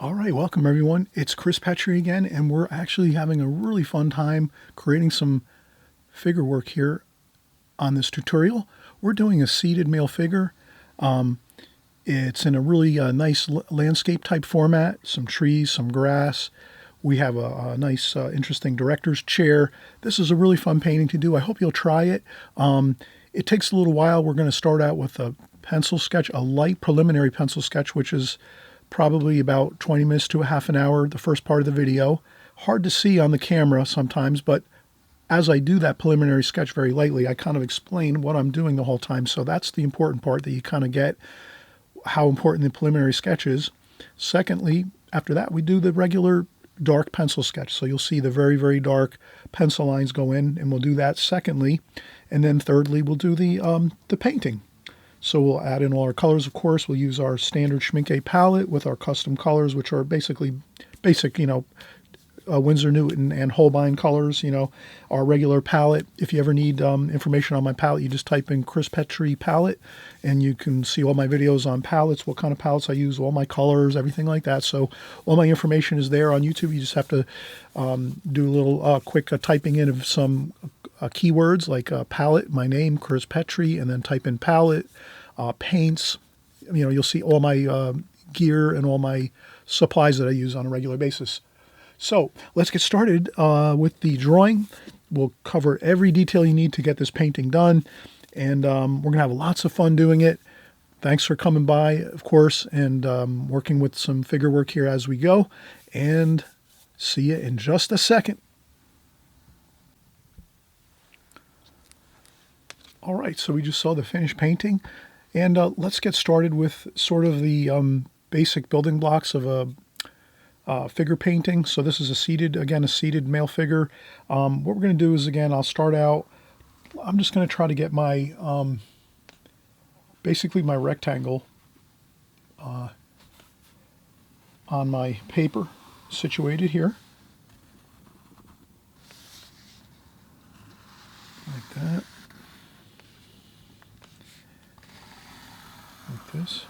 All right, welcome everyone. It's Chris Petri again, and we're actually having a really fun time creating some figure work here on this tutorial. We're doing a seated male figure. It's in a really nice landscape type format, some trees, some grass. We have a nice, interesting director's chair. This is a really fun painting to do. I hope you'll try it. It takes a little while. We're going to start out with a pencil sketch, a light preliminary pencil sketch, which is probably about 20 minutes to a half an hour, the first part of the video. Hard to see on the camera sometimes, but as I do that preliminary sketch very lightly, I kind of explain what I'm doing the whole time. So that's the important part, that you kind of get how important the preliminary sketch is. Secondly, after that, we do the regular dark pencil sketch. So you'll see the very, very dark pencil lines go in, and we'll do that secondly. And then thirdly, we'll do the painting. So we'll add in all our colors, of course. We'll use our standard Schmincke palette with our custom colors, which are basically basic, Winsor Newton and Holbein colors, our regular palette. If you ever need information on my palette, you just type in Chris Petri palette, and you can see all my videos on palettes, what kind of palettes I use, all my colors, everything like that. So all my information is there on YouTube. You just have to do a little quick typing in of some keywords like palette, my name, Chris Petri, and then type in palette, paints. You'll see all my gear and all my supplies that I use on a regular basis. So let's get started with the drawing. We'll cover every detail you need to get this painting done, and we're going to have lots of fun doing it. Thanks for coming by, of course, and working with some figure work here as we go, and see you in just a second. All right, so we just saw the finished painting, and let's get started with sort of the basic building blocks of a figure painting. So this is a seated male figure. What we're going to do is, again, I'll start out, I'm just going to try to get my, basically my rectangle on my paper situated here. Like that. Like this.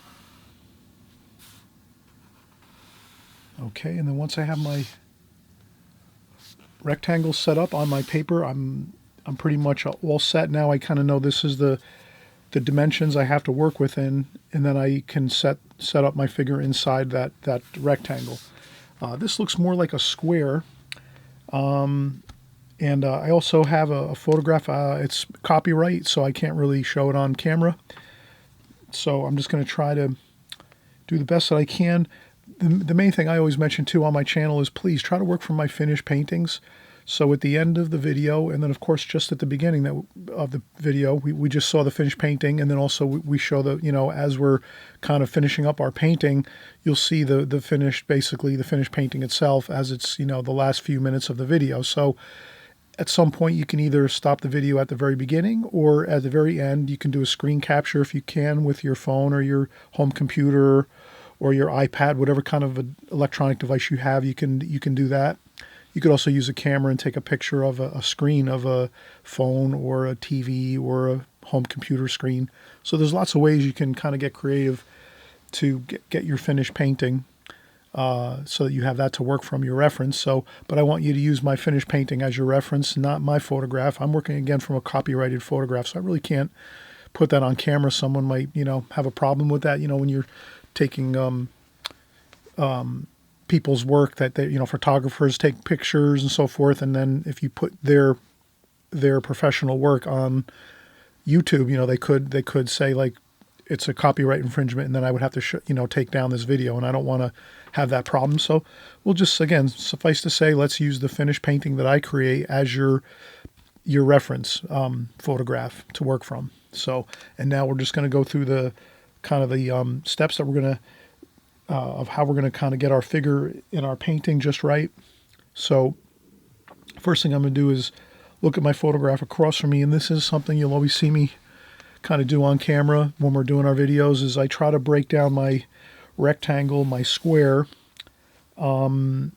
Okay, and then once I have my rectangle set up on my paper, I'm pretty much all set now. I kind of know this is the dimensions I have to work within, and then I can set up my figure inside that rectangle. This looks more like a square, and I also have a photograph. It's copyright, so I can't really show it on camera. So I'm just going to try to do the best that I can. The main thing I always mention too on my channel is please try to work from my finished paintings. So at the end of the video, and then of course just at the beginning of the video, we just saw the finished painting, and then also we show the, as we're kind of finishing up our painting, you'll see the finished painting itself as it's, the last few minutes of the video. So at some point you can either stop the video at the very beginning, or at the very end you can do a screen capture if you can with your phone or your home computer or your iPad, whatever kind of electronic device you have, you can do that. You could also use a camera and take a picture of a screen of a phone or a TV or a home computer screen. So there's lots of ways you can kind of get creative to get your finished painting, so that you have that to work from, your reference. But I want you to use my finished painting as your reference, not my photograph. I'm working again from a copyrighted photograph, so I really can't put that on camera. Someone might, have a problem with that, when you're taking people's work that they, photographers take pictures and so forth, and then if you put their professional work on YouTube, they could say like it's a copyright infringement, and then I would have to take down this video, and I don't want to have that problem. So we'll just, again, suffice to say, let's use the finished painting that I create as your reference photograph to work from. So, and now we're just going to go through the kind of the steps that we're going to of how we're going to kind of get our figure in our painting just right. So first thing I'm going to do is look at my photograph across from me, and this is something you'll always see me kind of do on camera when we're doing our videos, is I try to break down my rectangle, my square, into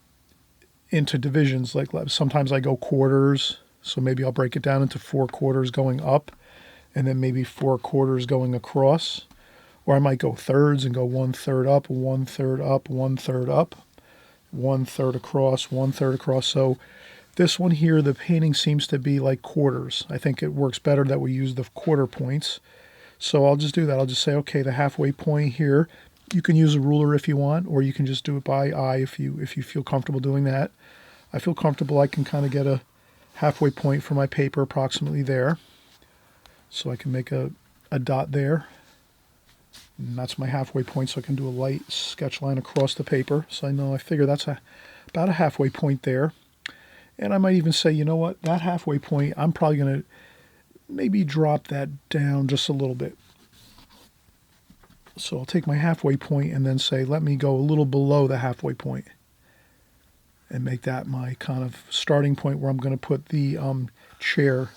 divisions. Like sometimes I go quarters, so maybe I'll break it down into 4 quarters going up, and then maybe 4 quarters going across. Or I might go thirds and go 1/3 up, 1/3 up, 1/3 up, 1/3 across, 1/3 across. So this one here, the painting seems to be like quarters. I think it works better that we use the quarter points. So I'll just do that. I'll just say, okay, the halfway point here. You can use a ruler if you want, or you can just do it by eye if you feel comfortable doing that. I feel comfortable. I can kind of get a halfway point for my paper approximately there. So I can make a dot there. And that's my halfway point, so I can do a light sketch line across the paper. So I figure that's about a halfway point there. And I might even say, you know what, that halfway point, I'm probably going to maybe drop that down just a little bit. So I'll take my halfway point and then say, let me go a little below the halfway point and make that my kind of starting point where I'm going to put the chair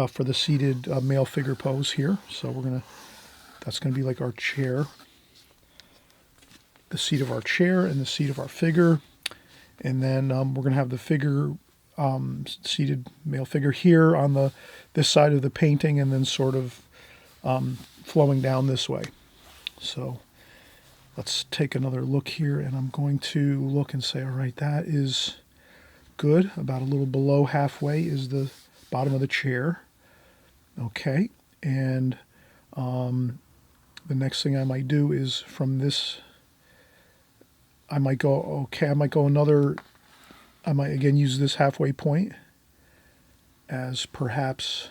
for the seated male figure pose here. So that's going to be like our chair, the seat of our chair and the seat of our figure. And then we're going to have the figure, seated male figure here on this side of the painting, and then sort of flowing down this way. So let's take another look here, and I'm going to look and say, all right, that is good. About a little below halfway is the bottom of the chair. Okay, and the next thing I might do is from this, I might go another, I might again use this halfway point as perhaps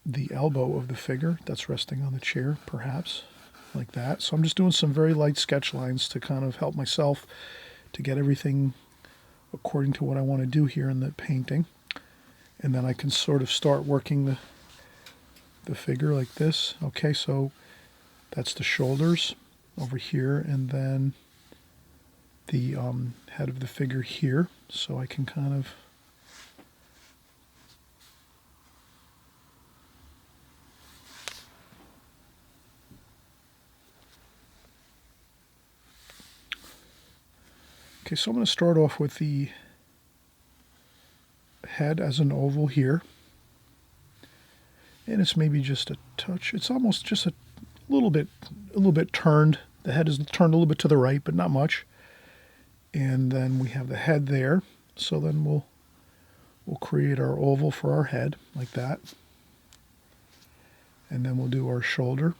the elbow of the figure that's resting on the chair, perhaps like that. So I'm just doing some very light sketch lines to kind of help myself to get everything according to what I want to do here in the painting. And then I can sort of start working the figure like this. Okay, so that's the shoulders over here, and then the head of the figure here. So I can kind of okay, so I'm going to start off with the head as an oval here. And it's maybe just a touch. It's almost just a little bit turned. The head is turned a little bit to the right, but not much. And then we have the head there. So then we'll create our oval for our head like that. And then we'll do our shoulder.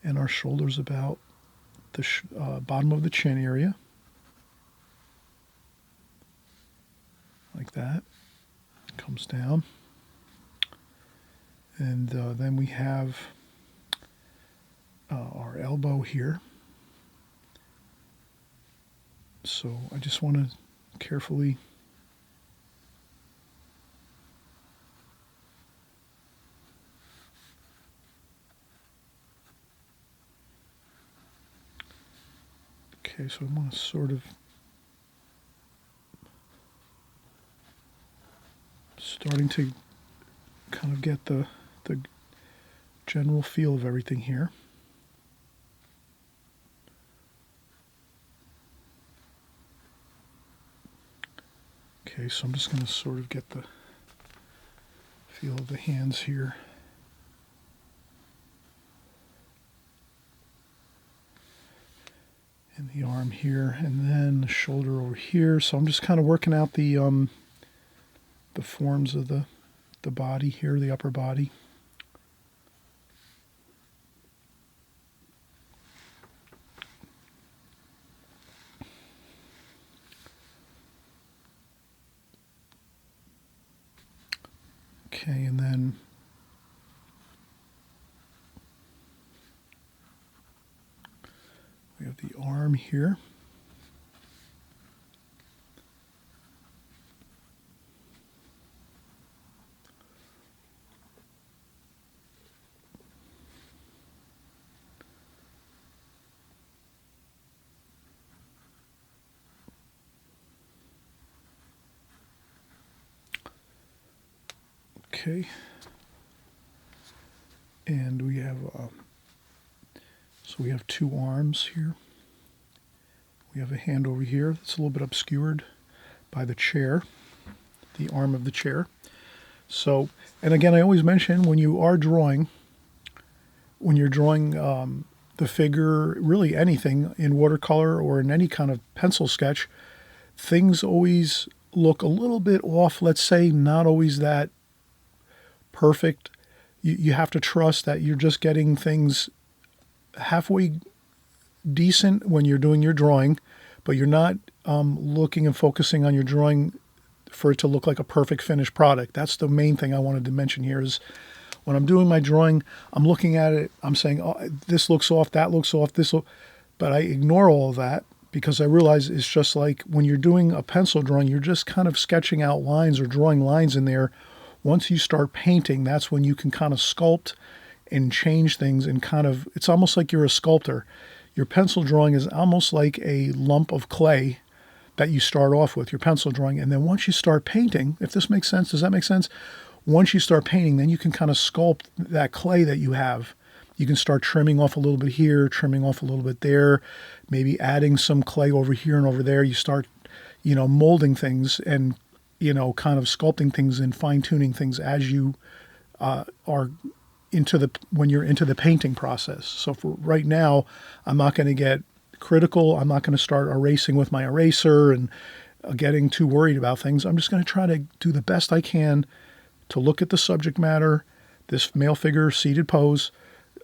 And our shoulder's about the bottom of the chin area. Like that. Comes down. And then we have our elbow here. So I just want to carefully okay, so I want to sort of starting to kind of get the general feel of everything here. Okay, so I'm just going to sort of get the feel of the hands here. And the arm here, and then the shoulder over here. So I'm just kind of working out the forms of the body here, the upper body. Okay, and then we have the arm here. Okay, and we have so we have two arms here. We have a hand over here that's a little bit obscured by the chair, the arm of the chair. So, and again, I always mention when you are drawing, when you're drawing the figure, really anything in watercolor or in any kind of pencil sketch, things always look a little bit off. Let's say not always that perfect. You have to trust that you're just getting things halfway decent when you're doing your drawing, but you're not looking and focusing on your drawing for it to look like a perfect finished product. That's the main thing I wanted to mention here is when I'm doing my drawing, I'm looking at it, I'm saying, oh, this looks off, that looks off, but I ignore all of that because I realize it's just like when you're doing a pencil drawing, you're just kind of sketching out lines or drawing lines in there. Once you start painting, that's when you can kind of sculpt and change things and kind of, it's almost like you're a sculptor. Your pencil drawing is almost like a lump of clay that you start off with, your pencil drawing. And then once you start painting, if this makes sense, does that make sense? Once you start painting, then you can kind of sculpt that clay that you have. You can start trimming off a little bit here, trimming off a little bit there, maybe adding some clay over here and over there. You start, molding things and, kind of sculpting things and fine-tuning things as you are when you're into the painting process. So for right now, I'm not going to get critical. I'm not going to start erasing with my eraser and getting too worried about things. I'm just going to try to do the best I can to look at the subject matter, this male figure seated pose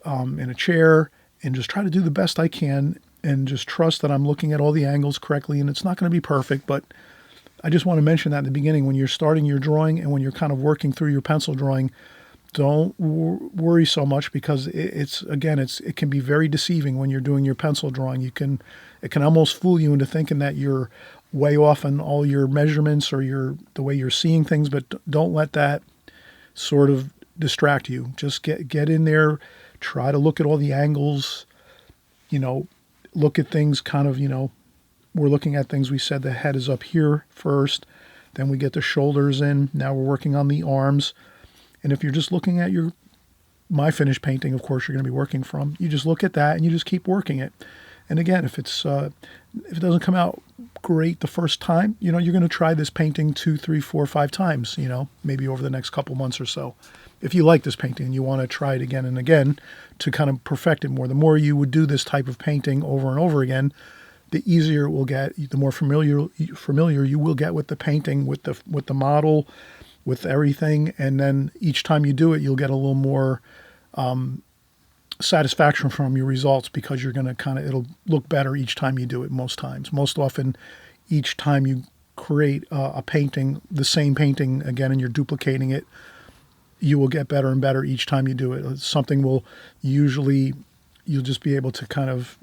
in a chair, and just try to do the best I can and just trust that I'm looking at all the angles correctly. And it's not going to be perfect, but I just want to mention that at the beginning when you're starting your drawing and when you're kind of working through your pencil drawing, don't worry so much because it can be very deceiving when you're doing your pencil drawing. It can almost fool you into thinking that you're way off on all your measurements or the way you're seeing things, but don't let that sort of distract you. Just get in there, try to look at all the angles, look at things kind of, we're looking at things. We said the head is up here first, then we get the shoulders in. Now we're working on the arms. And if you're just looking at my finished painting, of course, you're going to be working from, you just look at that and you just keep working it. And again, if it doesn't come out great the first time, you're going to try this painting 2, 3, 4, 5 times, maybe over the next couple months or so. If you like this painting and you want to try it again and again to kind of perfect it more, the more you would do this type of painting over and over again, the easier it will get, the more familiar you will get with the painting, with the model, with everything, and then each time you do it, you'll get a little more satisfaction from your results because you're going to it'll look better each time you do it most times. Most often, each time you create a painting, the same painting again, and you're duplicating it, you will get better and better each time you do it. Something you'll just be able to kind of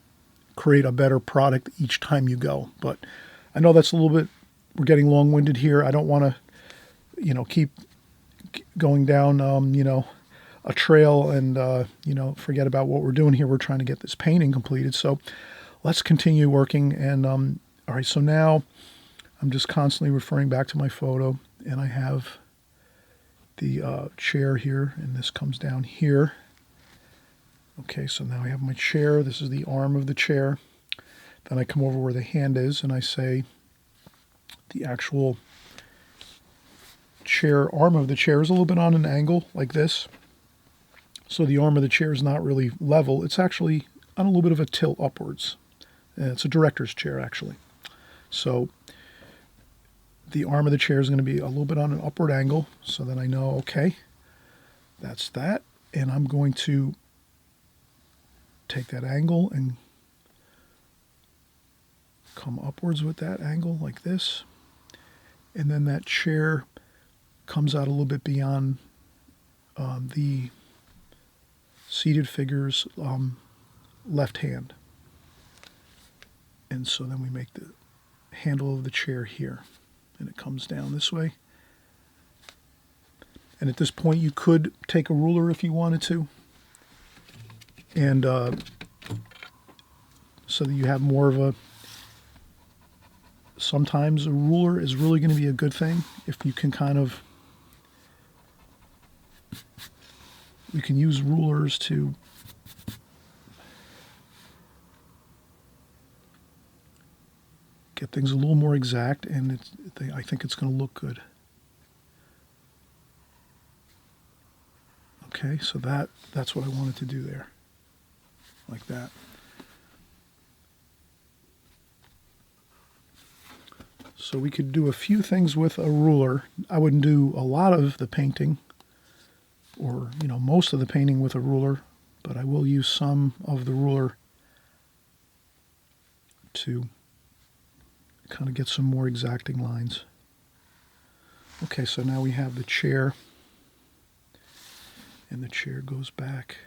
create a better product each time you go. But I know that's we're getting long-winded here. I don't want to keep going down, a trail and, forget about what we're doing here. We're trying to get this painting completed. So let's continue working. And, all right, so now I'm just constantly referring back to my photo and I have the chair here and this comes down here. Okay, so now I have my chair. This is the arm of the chair. Then I come over where the hand is and I say the actual arm of the chair is a little bit on an angle like this. So the arm of the chair is not really level. It's actually on a little bit of a tilt upwards. It's a director's chair, actually. So the arm of the chair is going to be a little bit on an upward angle. So then I know, okay, that's that. And I'm going to take that angle and come upwards with that angle like this. And then that chair comes out a little bit beyond the seated figure's left hand. And so then we make the handle of the chair here. And it comes down this way. And at this point you could take a ruler if you wanted to. And so that you have more of sometimes a ruler is really going to be a good thing if you can we can use rulers to get things a little more exact, and I think it's going to look good. Okay, so that's what I wanted to do there. like that. So we could do a few things with a ruler. I wouldn't do a lot of the painting, or most of the painting with a ruler, but I will use some of the ruler to kind of get some more exacting lines. Okay, so now we have the chair, and the chair goes back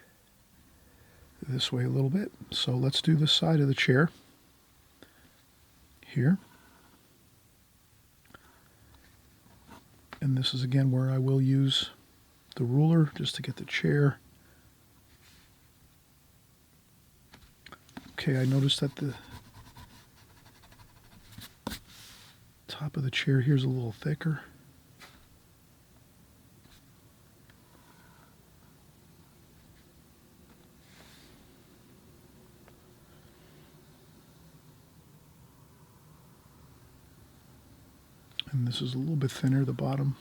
this way a little bit. So let's do the side of the chair here. And this is again where I will use the ruler just to get the chair. Okay, I noticed that the top of the chair here is a little thicker. And this is a little bit thinner, the bottom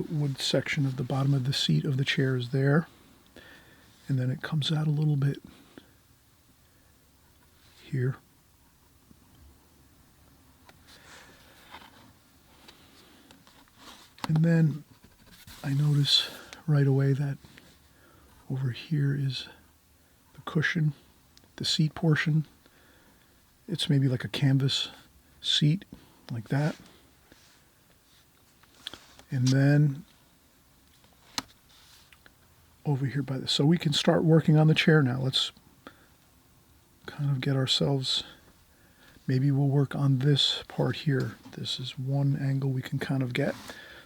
wood section of the bottom of the seat of the chair is there. And then it comes out a little bit here. And then I notice right away that over here is the cushion, the seat portion. It's maybe like a canvas seat, like that. And then over here by this. So we can start working on the chair now. Let's kind of get ourselves, maybe we'll work on this part here. This is one angle we can kind of get.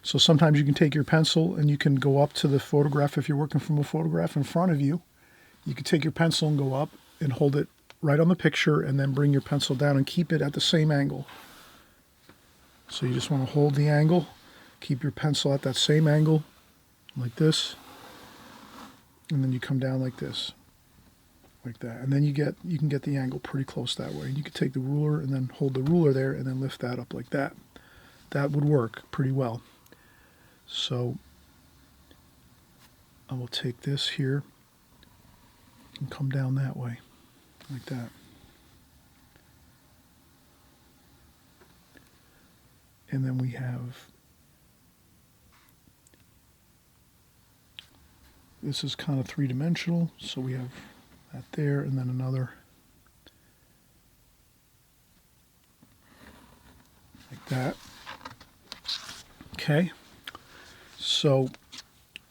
So sometimes you can take your pencil and you can go up to the photograph. If you're working from a photograph in front of you, you can take your pencil and go up and hold it right on the picture and then bring your pencil down and keep it at the same angle. So you just want to hold the angle, keep your pencil at that same angle, like this, and then you come down like this, like that. And then you can get the angle pretty close that way. And you can take the ruler and then hold the ruler there and then lift that up like that. That would work pretty well. So I will take this here and come down that way, like that. And then we have, this is kind of three-dimensional, so we have that there and then another like that. Okay, so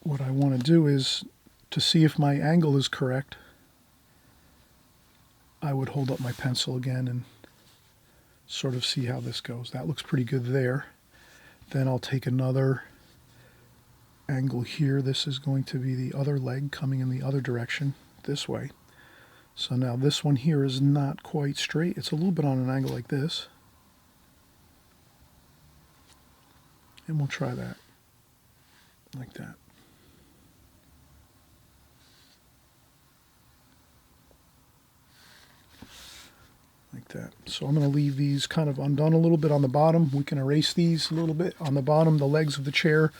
what I want to do is, to see if my angle is correct, I would hold up my pencil again and sort of see how this goes. That looks pretty good there. Then I'll take another angle here. This is going to be the other leg coming in the other direction, this way. So now this one here is not quite straight. It's a little bit on an angle like this. And we'll try that, like that. Like that. So I'm going to leave these kind of undone a little bit on the bottom. We can erase these a little bit on the bottom, the legs of the chair,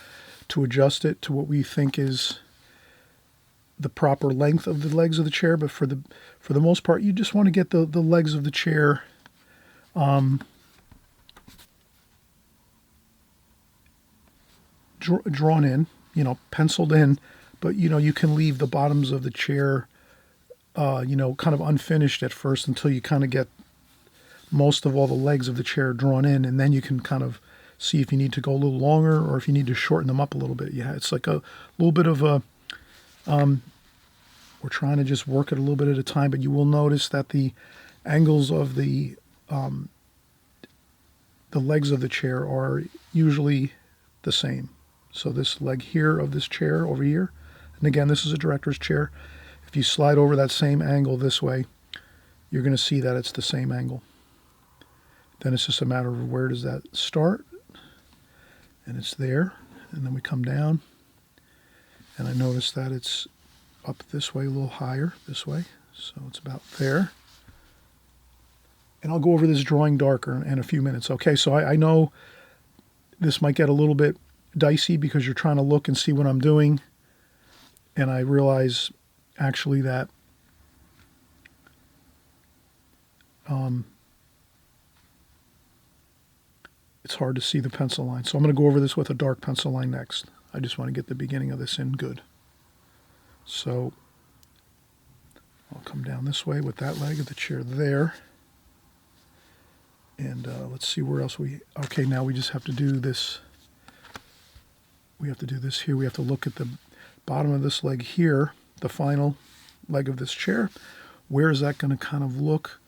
to adjust it to what we think is the proper length of the legs of the chair. But for the most part, you just want to get the legs of the chair drawn in, penciled in, but you can leave the bottoms of the chair kind of unfinished at first until you kind of get most of all the legs of the chair drawn in, and then you can kind of see if you need to go a little longer or if you need to shorten them up a little bit. Yeah, it's like a little bit of a, we're trying to just work it a little bit at a time, but you will notice that the angles of the legs of the chair are usually the same. So this leg here of this chair over here, and again, this is a director's chair. If you slide over that same angle this way, you're going to see that it's the same angle. Then it's just a matter of where does that start, and it's there, and then we come down, and I notice that it's up this way a little higher, this way, so it's about there. And I'll go over this drawing darker in a few minutes. Okay, so I know this might get a little bit dicey because you're trying to look and see what I'm doing, and I realize actually that it's hard to see the pencil line. So I'm going to go over this with a dark pencil line next. I just want to get the beginning of this in good. So I'll come down this way with that leg of the chair there. And let's see where else okay, now we just have to do this. We have to do this here. We have to look at the bottom of this leg here, the final leg of this chair. Where is that going to kind of look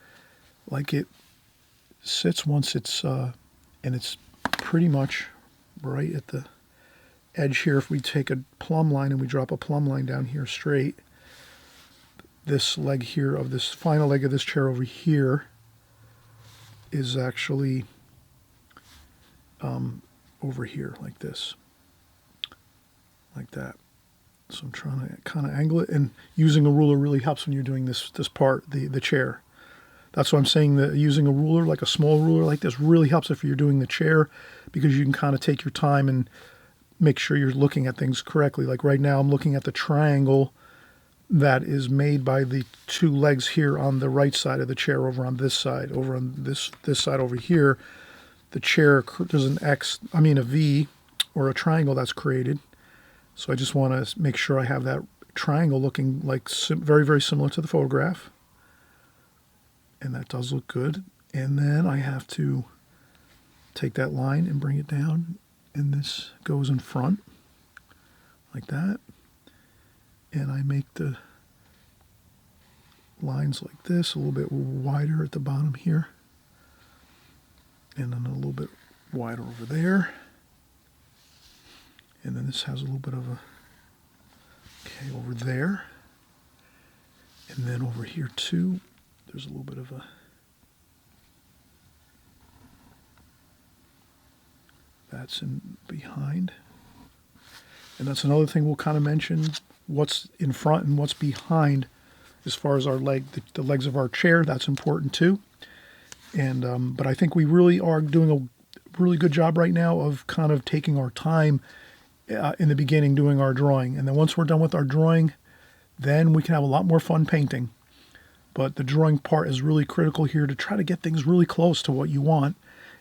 like it sits once it's, and it's pretty much right at the edge here. If we take a plumb line and we drop a plumb line down here straight, this leg here of this final leg of this chair over here is actually over here like this, like that. So I'm trying to kind of angle it, and using a ruler really helps when you're doing this part, the chair. That's why I'm saying that using a ruler, like a small ruler like this, really helps if you're doing the chair, because you can kind of take your time and make sure you're looking at things correctly. Like right now I'm looking at the triangle that is made by the two legs here on the right side of the chair over on this side. Over on this side over here, the chair, there's a V or a triangle that's created. So I just want to make sure I have that triangle looking like very, very similar to the photograph. And that does look good. And then I have to take that line and bring it down. And this goes in front like that. And I make the lines like this, a little bit wider at the bottom here. And then a little bit wider over there. And then this has a little bit of a, okay, over there. And then over here too, there's a little bit of a, that's in behind. And that's another thing we'll kind of mention, what's in front and what's behind as far as our the legs of our chair. That's important too. And but I think we really are doing a really good job right now of kind of taking our time in the beginning doing our drawing. And then once we're done with our drawing, then we can have a lot more fun painting. But the drawing part is really critical here to try to get things really close to what you want.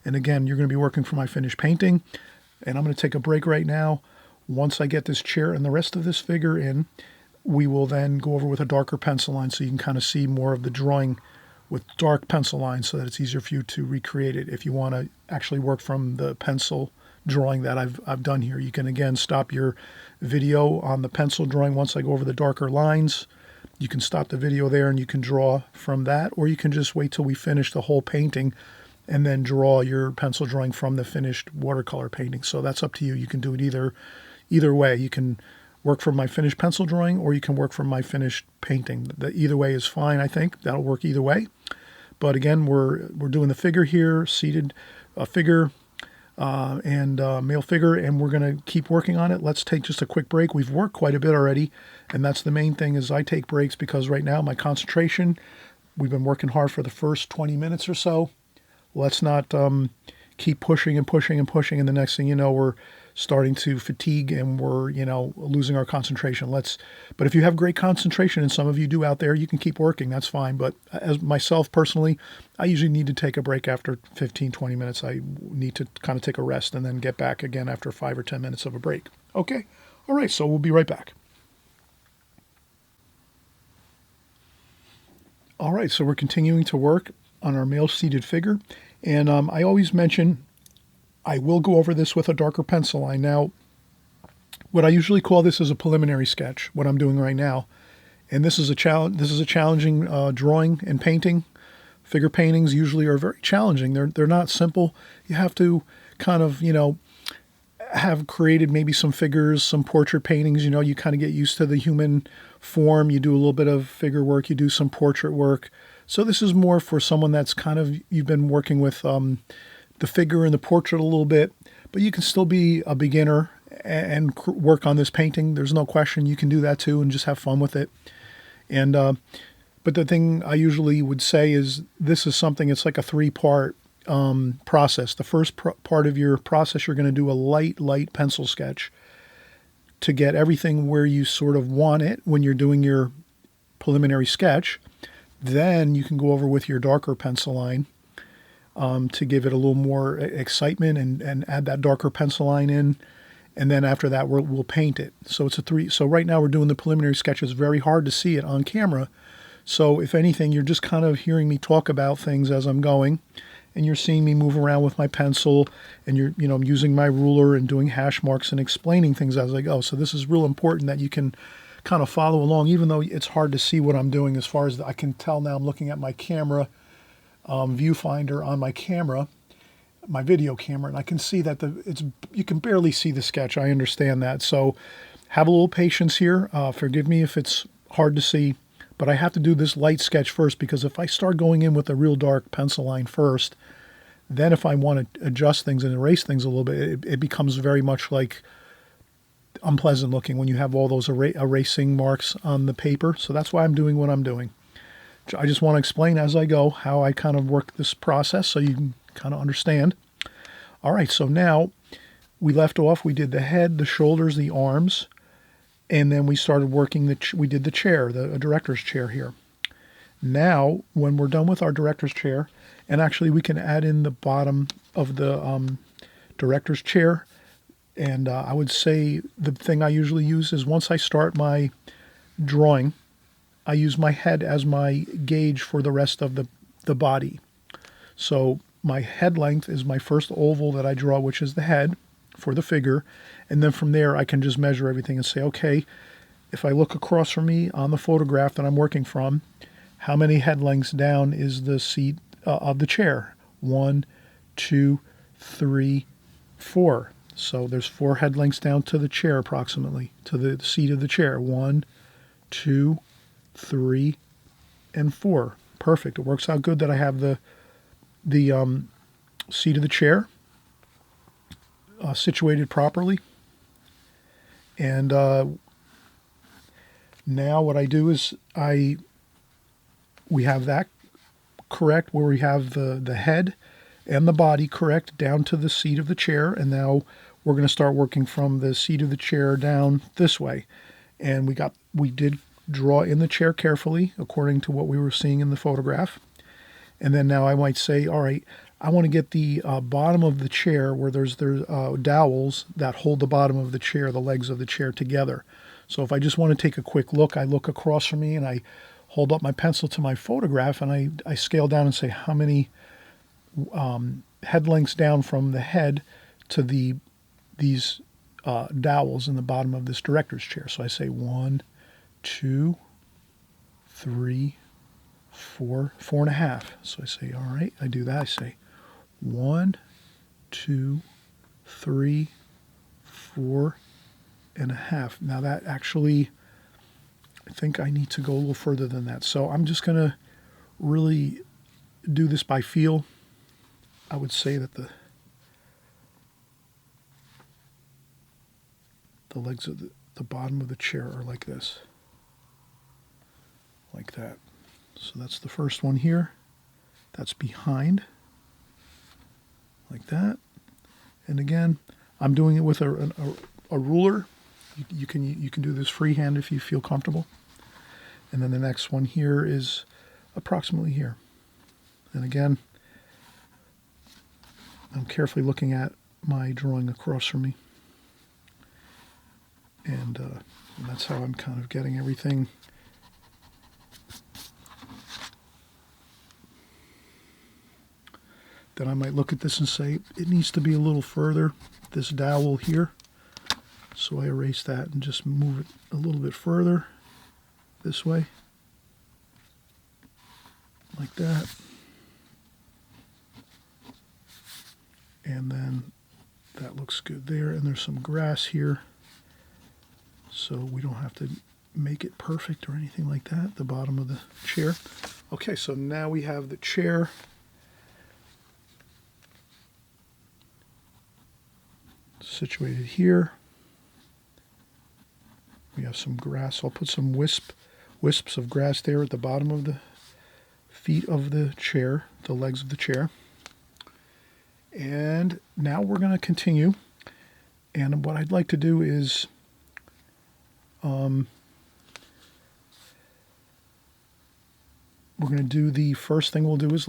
And again, you're going to be working for my finished painting. And I'm going to take a break right now. Once I get this chair and the rest of this figure in, we will then go over with a darker pencil line so you can kind of see more of the drawing with dark pencil lines so that it's easier for you to recreate it. If you want to actually work from the pencil drawing that I've done here, you can again stop your video on the pencil drawing. Once I go over the darker lines, you can stop the video there and you can draw from that, or you can just wait till we finish the whole painting and then draw your pencil drawing from the finished watercolor painting. So that's up to you. You can do it either way. You can work from my finished pencil drawing, or you can work from my finished painting. Either way is fine, I think. That'll work either way. But again, we're doing the figure here, seated figure and male figure, and we're going to keep working on it. Let's take just a quick break. We've worked quite a bit already, and that's the main thing, is I take breaks because right now my concentration, we've been working hard for the first 20 minutes or so. Let's not keep pushing and pushing and pushing, and the next thing you know, we're starting to fatigue and we're, losing our concentration. But if you have great concentration, and some of you do out there, you can keep working, that's fine. But as myself personally, I usually need to take a break after 15, 20 minutes. I need to kind of take a rest and then get back again after 5 or 10 minutes of a break. Okay. All right. So we'll be right back. All right. So we're continuing to work on our male seated figure. And I always mention, I will go over this with a darker pencil line. Now, what I usually call this is a preliminary sketch, what I'm doing right now. And this is a challenging drawing and painting. Figure paintings usually are very challenging. They're not simple. You have to kind of, have created maybe some figures, some portrait paintings. You kind of get used to the human form. You do a little bit of figure work. You do some portrait work. So this is more for someone that's kind of, you've been working with the figure and the portrait a little bit, but you can still be a beginner and work on this painting. There's no question you can do that too and just have fun with it. And but the thing I usually would say is this is something, it's like a 3-part process. The first part of your process, you're going to do a light pencil sketch to get everything where you sort of want it when you're doing your preliminary sketch. Then you can go over with your darker pencil line to give it a little more excitement and add that darker pencil line in. And then after that, we'll paint it. So it's a three. So right now we're doing the preliminary sketch. It's very hard to see it on camera. So if anything, you're just kind of hearing me talk about things as I'm going, and you're seeing me move around with my pencil, and I'm using my ruler and doing hash marks and explaining things as I go. So this is real important that you can kind of follow along, even though it's hard to see what I'm doing. As far as I can tell now, I'm looking at my camera viewfinder on my camera, my video camera, and I can see that you can barely see the sketch. I understand that. So have a little patience here. Forgive me if it's hard to see, but I have to do this light sketch first, because if I start going in with a real dark pencil line first, then if I want to adjust things and erase things a little bit, it becomes very much like unpleasant looking when you have all those erasing marks on the paper. So that's why I'm doing what I'm doing. I just want to explain as I go how I kind of work this process so you can kind of understand. All right, so now we left off, we did the head, the shoulders, the arms, and then we started working we did the chair, the director's chair here. Now, when we're done with our director's chair, and actually we can add in the bottom of the director's chair, and I would say the thing I usually use is once I start my drawing, I use my head as my gauge for the rest of the body. So my head length is my first oval that I draw, which is the head for the figure. And then from there, I can just measure everything and say, okay, if I look across from me on the photograph that I'm working from, how many head lengths down is the seat of the chair? 1, 2, 3, 4. So there's 4 head lengths down to the chair approximately, to the seat of the chair. 1, 2, 3, and 4. Perfect. It works out good that I have the seat of the chair situated properly. And now what I do is we have that correct, where we have the head and the body correct down to the seat of the chair. And now we're going to start working from the seat of the chair down this way. And we did draw in the chair carefully according to what we were seeing in the photograph. And then now I might say, all right, I want to get the bottom of the chair where there's dowels that hold the bottom of the chair, the legs of the chair together. So if I just want to take a quick look, I look across from me and I hold up my pencil to my photograph and I scale down and say how many head lengths down from the head to these dowels in the bottom of this director's chair. So I say 1, 2, 3, 4, 4.5. So I say, all right, I do that. I say 1, 2, 3, 4.5. Now that actually, I think I need to go a little further than that. So I'm just going to really do this by feel. I would say that the legs of the bottom of the chair are like this. Like that. So that's the first one here. That's behind. Like that. And again, I'm doing it with a ruler. You can do this freehand if you feel comfortable. And then the next one here is approximately here. And again, I'm carefully looking at my drawing across from me. And that's how I'm kind of getting everything. Then I might look at this and say, it needs to be a little further, this dowel here. So I erase that and just move it a little bit further this way. Like that. And then that looks good there. And there's some grass here. So we don't have to make it perfect or anything like that, the bottom of the chair. Okay, so now we have the chair situated here. We have some grass. I'll put some wisps of grass there at the bottom of the feet of the chair, the legs of the chair. And now we're going to continue. And what I'd like to do is we're going to do the first thing we'll do is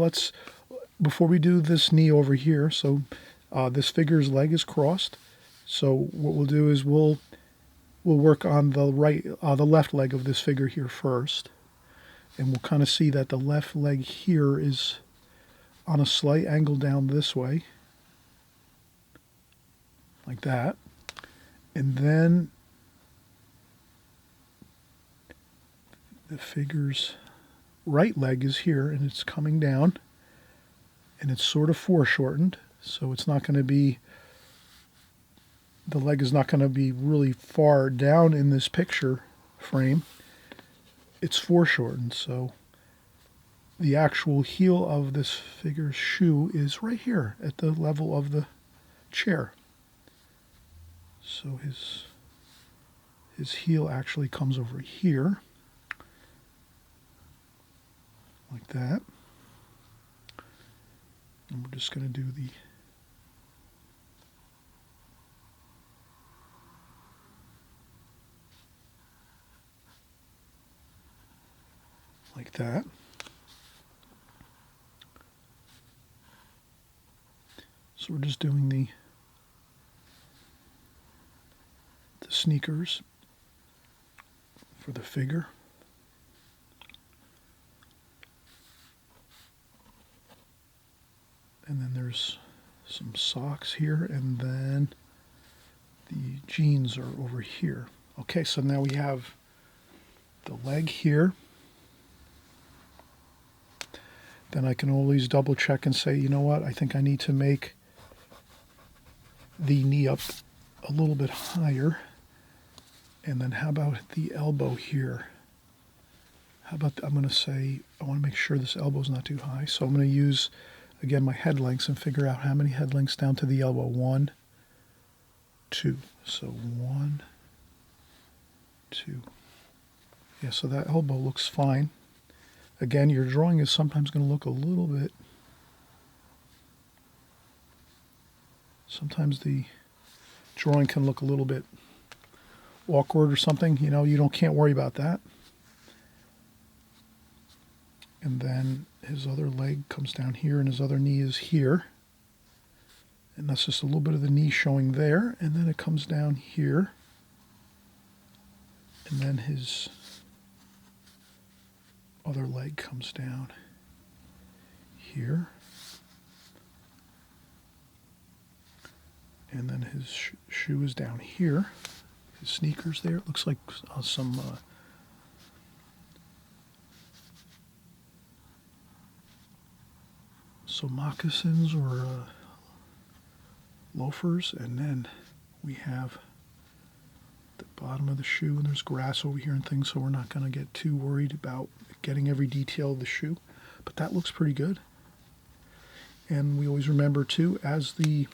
before we do this knee over here, so this figure's leg is crossed. So what we'll do is we'll work on the left leg of this figure here first. And we'll kind of see that the left leg here is on a slight angle down this way, like that. And then the figure's right leg is here, and it's coming down, and it's sort of foreshortened, so it's not going to be, the leg is not going to be really far down in this picture frame. It's foreshortened, so the actual heel of this figure's shoe is right here at the level of the chair. So his heel actually comes over here, like that. And we're just going to do like that. So we're just doing the sneakers for the figure. And then there's some socks here, and then the jeans are over here. Okay, so now we have the leg here. Then I can always double check and say, you know what, I think I need to make the knee up a little bit higher. And then how about the elbow here? How about, I'm going to say, I want to make sure this elbow's not too high. So I'm going to use, again, my head lengths and figure out how many head lengths down to the elbow. 1, 2. So 1, 2. Yeah, so that elbow looks fine. Again, your drawing is sometimes going to look a little bit, sometimes the drawing can look a little bit awkward or something. You know, can't worry about that. And then his other leg comes down here and his other knee is here. And that's just a little bit of the knee showing there. And then it comes down here. And then his other leg comes down here. And then his shoe is down here. His sneakers there. It looks like some moccasins or loafers. And then we have the bottom of the shoe, and there's grass over here and things, so we're not going to get too worried about getting every detail of the shoe. But that looks pretty good. And we always remember too, as the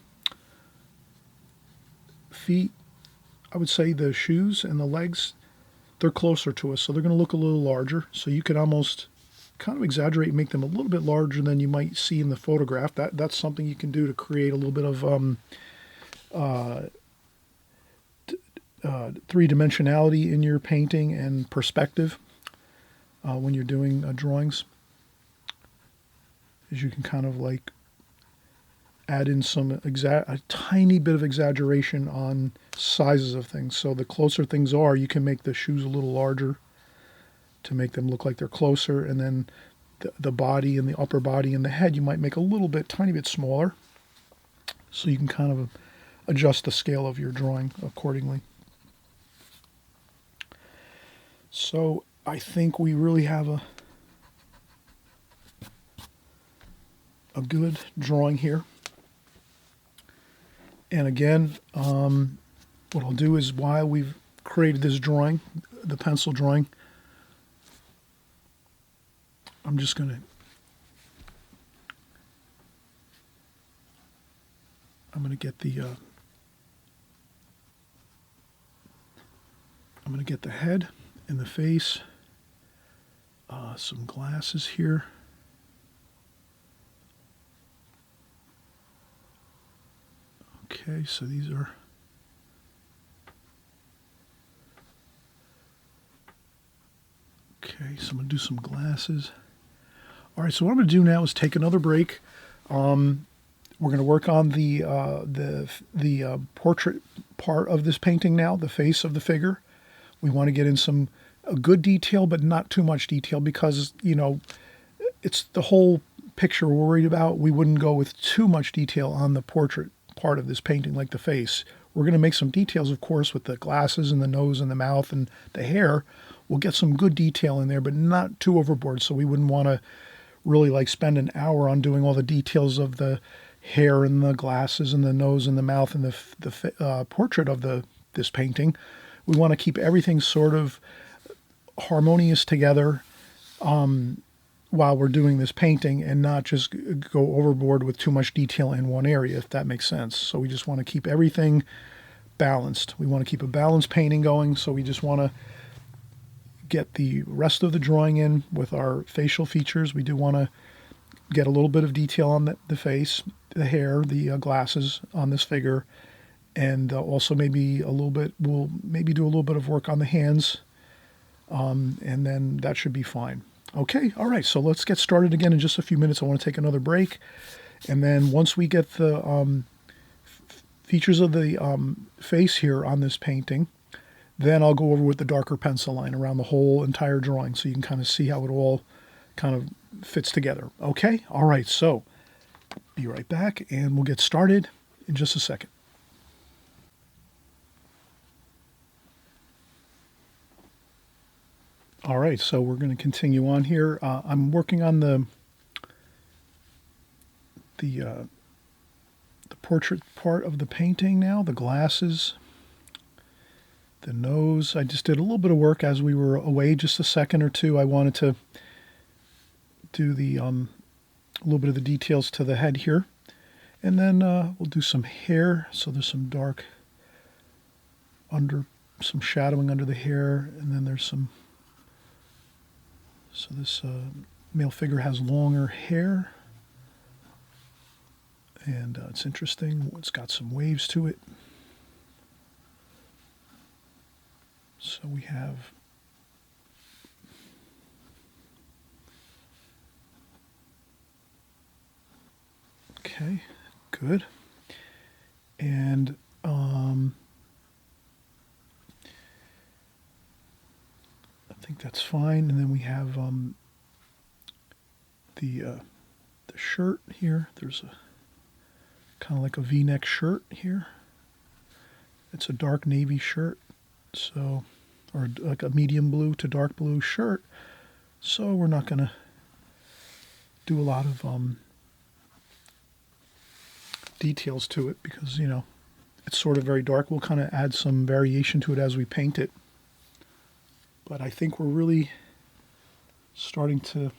feet, I would say the shoes and the legs, they're closer to us, so they're going to look a little larger. So you could almost kind of exaggerate and make them a little bit larger than you might see in the photograph. That's something you can do to create a little bit of three-dimensionality in your painting and perspective when you're doing drawings. Is you can kind of like add in a tiny bit of exaggeration on sizes of things. So the closer things are, you can make the shoes a little larger to make them look like they're closer, and then the body and the upper body and the head you might make a little bit, tiny bit smaller, so you can kind of adjust the scale of your drawing accordingly. So I think we really have a good drawing here. And again, what I'll do is, while we've created this drawing, the pencil drawing, I'm just going to get the head and the face, some glasses here. Okay, so these are okay. So I'm gonna do some glasses. All right, so what I'm going to do now is take another break. We're going to work on the portrait part of this painting now, the face of the figure. We want to get in some a good detail, but not too much detail because, you know, it's the whole picture we're worried about. We wouldn't go with too much detail on the portrait part of this painting, like the face. We're going to make some details, of course, with the glasses and the nose and the mouth and the hair. We'll get some good detail in there, but not too overboard. So we wouldn't want to really like spend an hour on doing all the details of the hair and the glasses and the nose and the mouth and the portrait of this painting. We want to keep everything sort of harmonious together while we're doing this painting and not just go overboard with too much detail in one area, if that makes sense. So we just want to keep everything balanced. We want to keep a balanced painting going, so we just want to get the rest of the drawing in with our facial features. We do want to get a little bit of detail on the face, the hair, the glasses on this figure, and also maybe a little bit, we'll maybe do a little bit of work on the hands, and then that should be fine. Okay, all right, so let's get started again in just a few minutes. I want to take another break, and then once we get the features of the face here on this painting, then I'll go over with the darker pencil line around the whole entire drawing so you can kind of see how it all kind of fits together. Okay, all right, so be right back, and we'll get started in just a second. All right, so we're going to continue on here. I'm working on the portrait part of the painting now, the glasses, the nose. I just did a little bit of work as we were away, just a second or two. I wanted to do the a little bit of the details to the head here, and then we'll do some hair. So there's some dark some shadowing under the hair, and then there's some. So this male figure has longer hair, and it's interesting. It's got some waves to it. So we have okay, good, and I think that's fine. And then we have the shirt here. There's a kind of like a V-neck shirt here. It's a dark navy shirt, so or like a medium blue to dark blue shirt. So we're not going to do a lot of details to it because, you know, it's sort of very dark. We'll kind of add some variation to it as we paint it. But I think we're really starting to,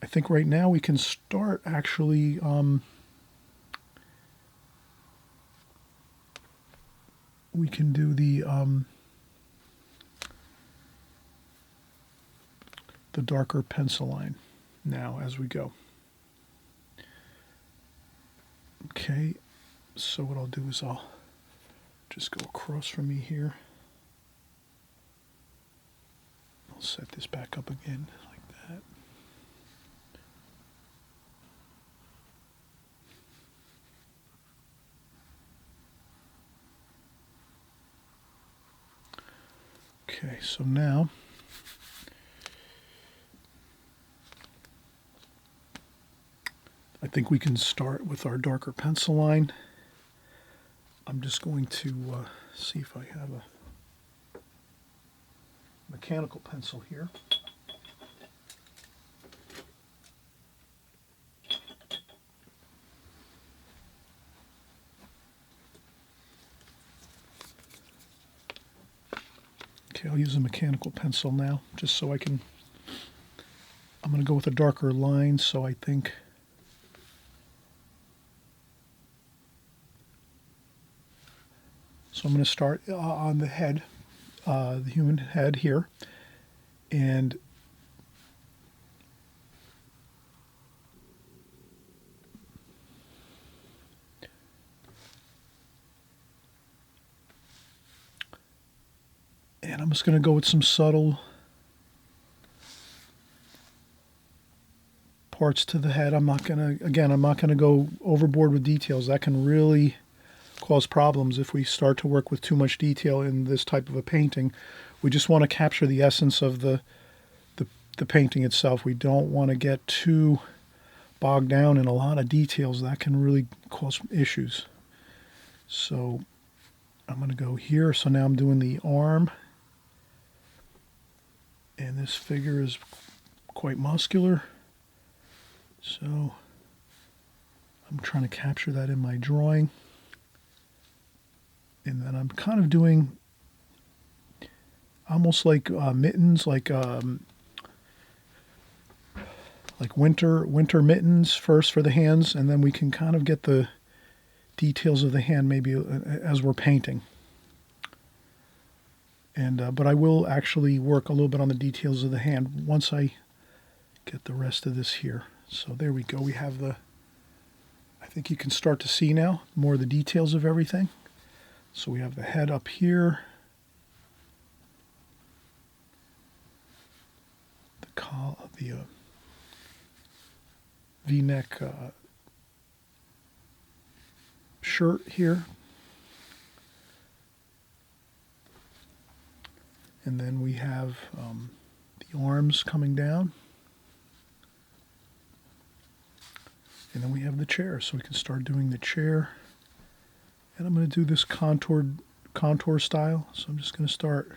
I think right now we can start actually we can do the darker pencil line now as we go. Okay, so what I'll do is I'll just go across from me here. I'll set this back up again like that. Okay, so now I think we can start with our darker pencil line. I'm just going to see if I have a mechanical pencil here. Okay, I'll use a mechanical pencil now, just so I can, I'm going to go with a darker line, so I think so I'm going to start on the head, the human head here, and I'm just going to go with some subtle parts to the head. I'm not going to go overboard with details. That can really cause problems if we start to work with too much detail in this type of a painting. We just want to capture the essence of the painting itself. We don't want to get too bogged down in a lot of details. That can really cause issues. So I'm going to go here. So now I'm doing the arm. And this figure is quite muscular. So I'm trying to capture that in my drawing. And then I'm kind of doing almost like mittens, like winter mittens first for the hands, and then we can kind of get the details of the hand maybe as we're painting. And but I will actually work a little bit on the details of the hand once I get the rest of this here. So there we go. We have I think you can start to see now more of the details of everything. So we have the head up here, the V-neck shirt here. And then we have the arms coming down. And then we have the chair, so we can start doing the chair. And I'm going to do this contour style. So I'm just going to start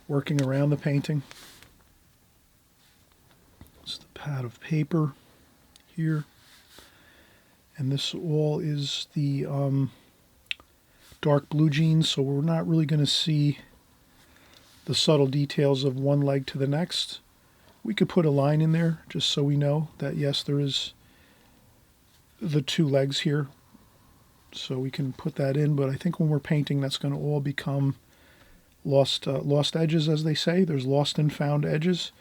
working around the painting. It's the pad of paper here. And this all is the dark blue jeans, so we're not really going to see the subtle details of one leg to the next. We could put a line in there just so we know that yes, there is the two legs here. So we can put that in, but I think when we're painting, that's going to all become lost edges, as they say. There's lost and found edges.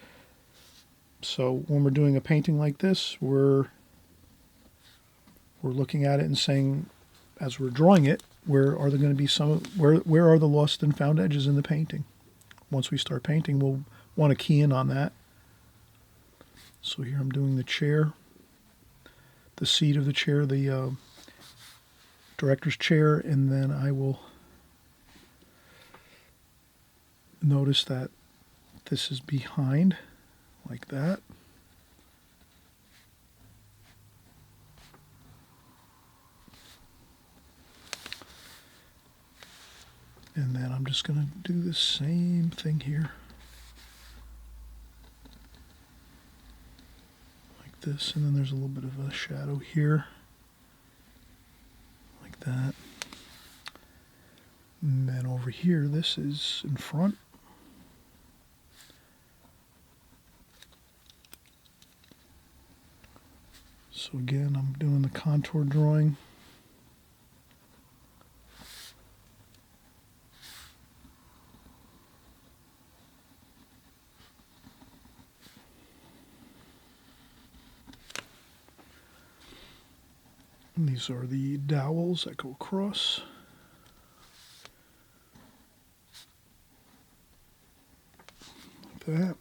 So when we're doing a painting like this, we're looking at it and saying, as we're drawing it, where are there going to be where are the lost and found edges in the painting? Once we start painting, we'll want to key in on that. So here I'm doing the chair, the seat of the chair, the director's chair, and then I will notice that this is behind, like that. And then I'm just going to do the same thing here. Like this, and then there's a little bit of a shadow here. Like that. And then over here, this is in front. So again, I'm doing the contour drawing. And these are the dowels that go across. Like that.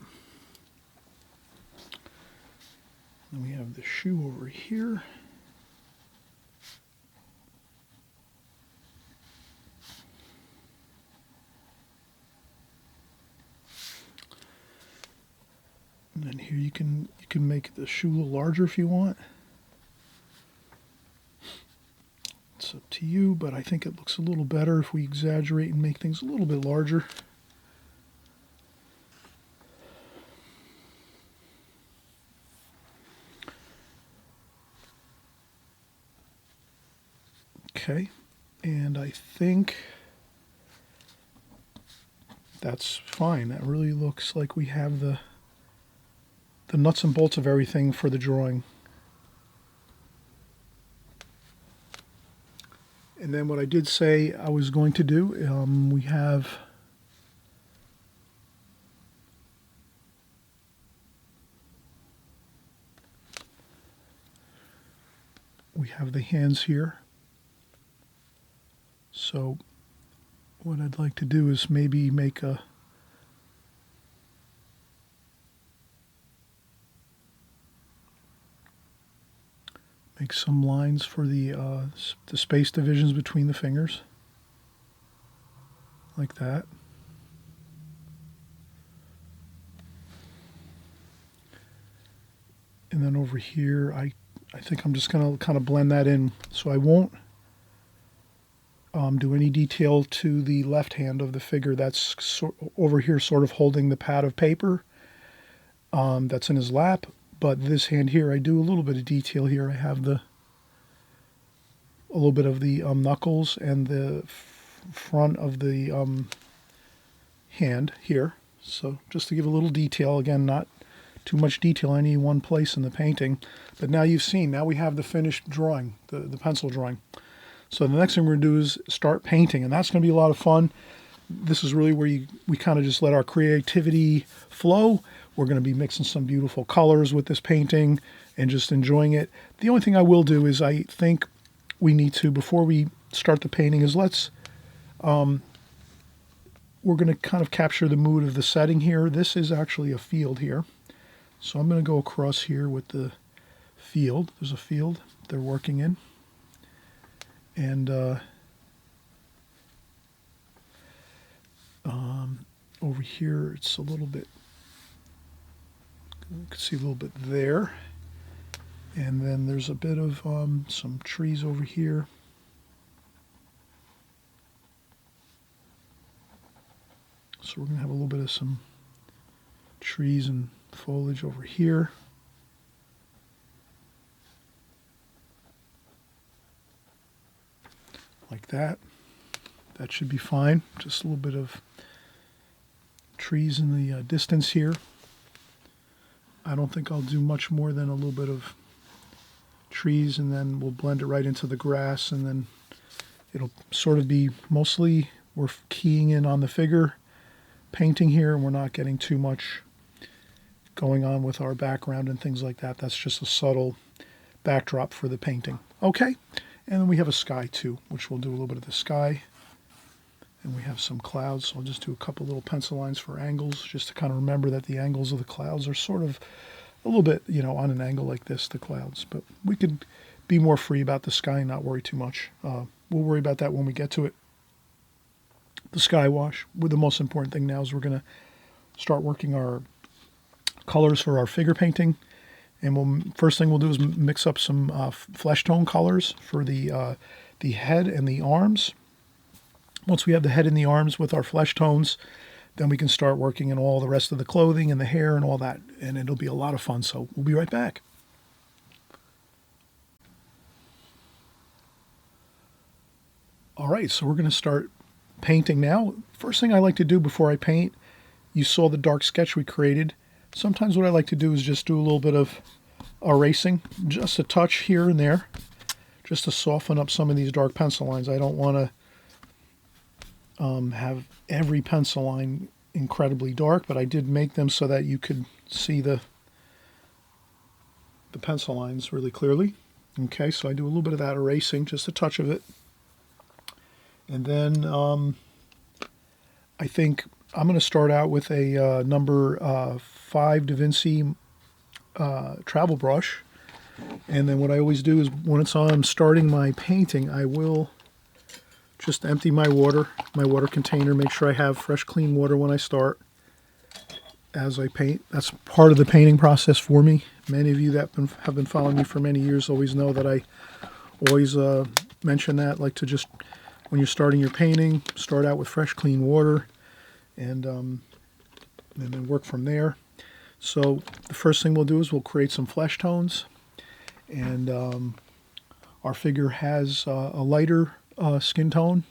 Then we have the shoe over here. And then here you can make the shoe a little larger if you want. It's up to you, but I think it looks a little better if we exaggerate and make things a little bit larger. Okay, and I think that's fine. That really looks like we have the nuts and bolts of everything for the drawing. And then what I did say I was going to do, we have the hands here. So what I'd like to do is maybe make a Make some lines for the space divisions between the fingers, like that. And then over here, I think I'm just going to kind of blend that in, so I won't do any detail to the left hand of the figure that's over here sort of holding the pad of paper that's in his lap. But this hand here, I do a little bit of detail here. I have a little bit of the knuckles and the front of the hand here. So just to give a little detail, again, not too much detail in any one place in the painting. But now you've seen, now we have the finished drawing, the pencil drawing. So the next thing we're going to do is start painting, and that's going to be a lot of fun. This is really where we kind of just let our creativity flow. We're going to be mixing some beautiful colors with this painting and just enjoying it. The only thing I will do is I think we need to, before we start the painting, is we're going to kind of capture the mood of the setting here. This is actually a field here. So I'm going to go across here with the field. There's a field they're working in. And over here, it's a little bit, you can see a little bit there. And then there's a bit of some trees over here. So we're going to have a little bit of some trees and foliage over here. Like that. That should be fine. Just a little bit of trees in the distance here. I don't think I'll do much more than a little bit of trees, and then we'll blend it right into the grass, and then it'll sort of be mostly, we're keying in on the figure painting here, and we're not getting too much going on with our background and things like that. That's just a subtle backdrop for the painting. Okay. And then we have a sky too, which we'll do a little bit of the sky. And we have some clouds, so I'll just do a couple little pencil lines for angles, just to kind of remember that the angles of the clouds are sort of a little bit, on an angle like this, the clouds. But we could be more free about the sky and not worry too much. We'll worry about that when we get to it. The sky wash. The most important thing now is we're going to start working our colors for our figure painting. And first thing we'll do is mix up some flesh tone colors for the head and the arms. Once we have the head and the arms with our flesh tones, then we can start working in all the rest of the clothing and the hair and all that. And it'll be a lot of fun. So we'll be right back. All right, so we're going to start painting now. First thing I like to do before I paint, you saw the dark sketch we created. Sometimes what I like to do is just do a little bit of erasing, just a touch here and there, just to soften up some of these dark pencil lines. I don't want to have every pencil line incredibly dark, but I did make them so that you could see the pencil lines really clearly. Okay, so I do a little bit of that erasing, just a touch of it. And then I think I'm going to start out with a number 5 Da Vinci travel brush. And then what I always do is when I'm starting my painting, I will just empty my water container, make sure I have fresh, clean water when I start as I paint. That's part of the painting process for me. Many of you that have been following me for many years always know that I always mention that, like to just, when you're starting your painting, start out with fresh, clean water, and then work from there. So the first thing we'll do is we'll create some flesh tones, and our figure has a lighter skin tone,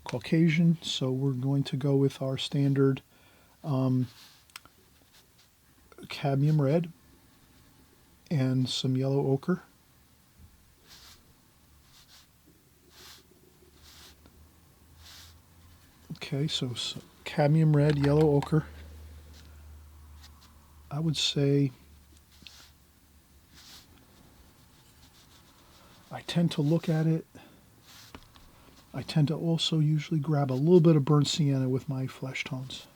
Caucasian, so we're going to go with our standard cadmium red and some yellow ochre. Okay, so cadmium red, yellow ochre. I would say I tend to look at it. I tend to also usually grab a little bit of burnt sienna with my flesh tones.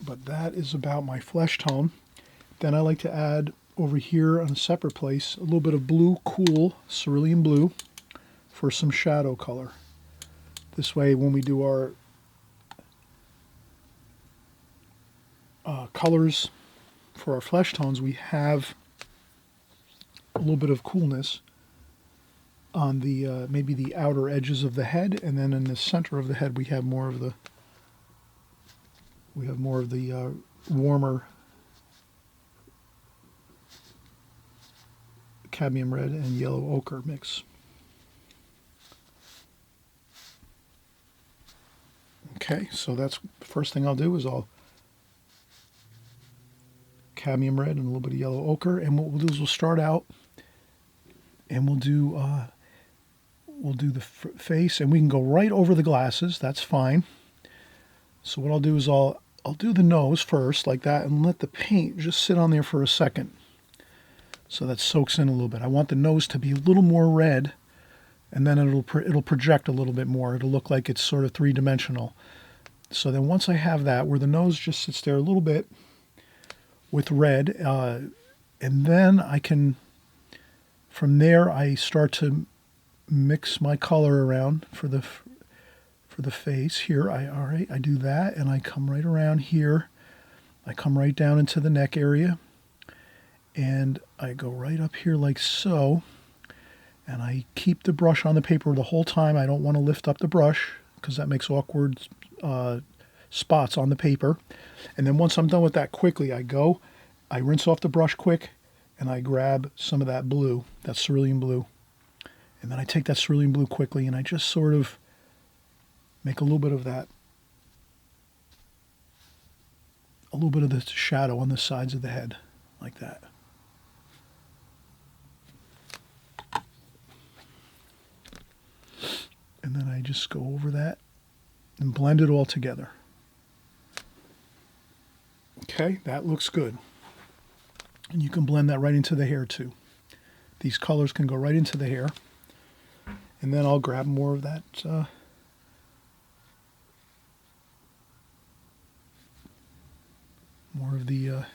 But that is about my flesh tone. Then I like to add over here on a separate place, a little bit of blue, cool cerulean blue for some shadow color. This way, when we do our colors for our flesh tones, we have a little bit of coolness on the maybe the outer edges of the head, and then in the center of the head we have more of the warmer cadmium red and yellow ochre mix. Okay, so that's the first thing I'll do is I'll cadmium red and a little bit of yellow ochre, and what we'll do is we'll start out and we'll do the face, and we can go right over the glasses. That's fine. So what I'll do is I'll do the nose first like that and let the paint just sit on there for a second so that soaks in a little bit. I want the nose to be a little more red, and then it'll project a little bit more. It'll look like it's sort of three-dimensional. So then once I have that, where the nose just sits there a little bit with red, and then I can, from there I start to mix my color around for the face here. All right, I do that, and I come right around here. I come right down into the neck area, and I go right up here like so, and I keep the brush on the paper the whole time. I don't want to lift up the brush because that makes awkward spots on the paper. And then once I'm done with that, quickly I rinse off the brush quick, and I grab some of that blue, that cerulean blue, and then I take that cerulean blue quickly, and I just sort of make a little bit of that, a little bit of the shadow on the sides of the head, like that. And then I just go over that and blend it all together. Okay, that looks good. And you can blend that right into the hair too. These colors can go right into the hair. And then I'll grab more of that more of the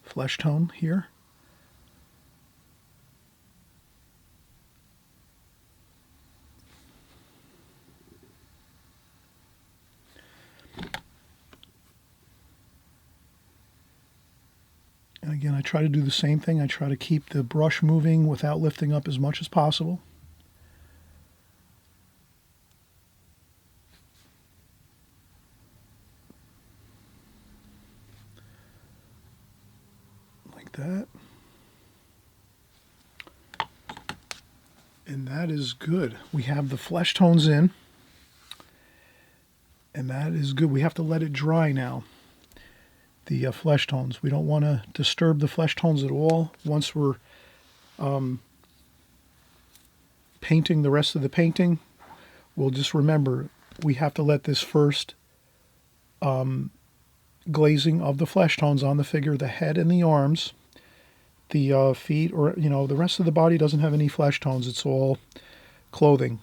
flesh tone here. And again, I try to do the same thing. I try to keep the brush moving without lifting up as much as possible. Like that. And that is good. We have the flesh tones in. And that is good. We have to let it dry now. The flesh tones. We don't want to disturb the flesh tones at all. Once we're painting the rest of the painting, we'll just remember we have to let this first glazing of the flesh tones on the figure, the head and the arms, the feet, or the rest of the body doesn't have any flesh tones. It's all clothing.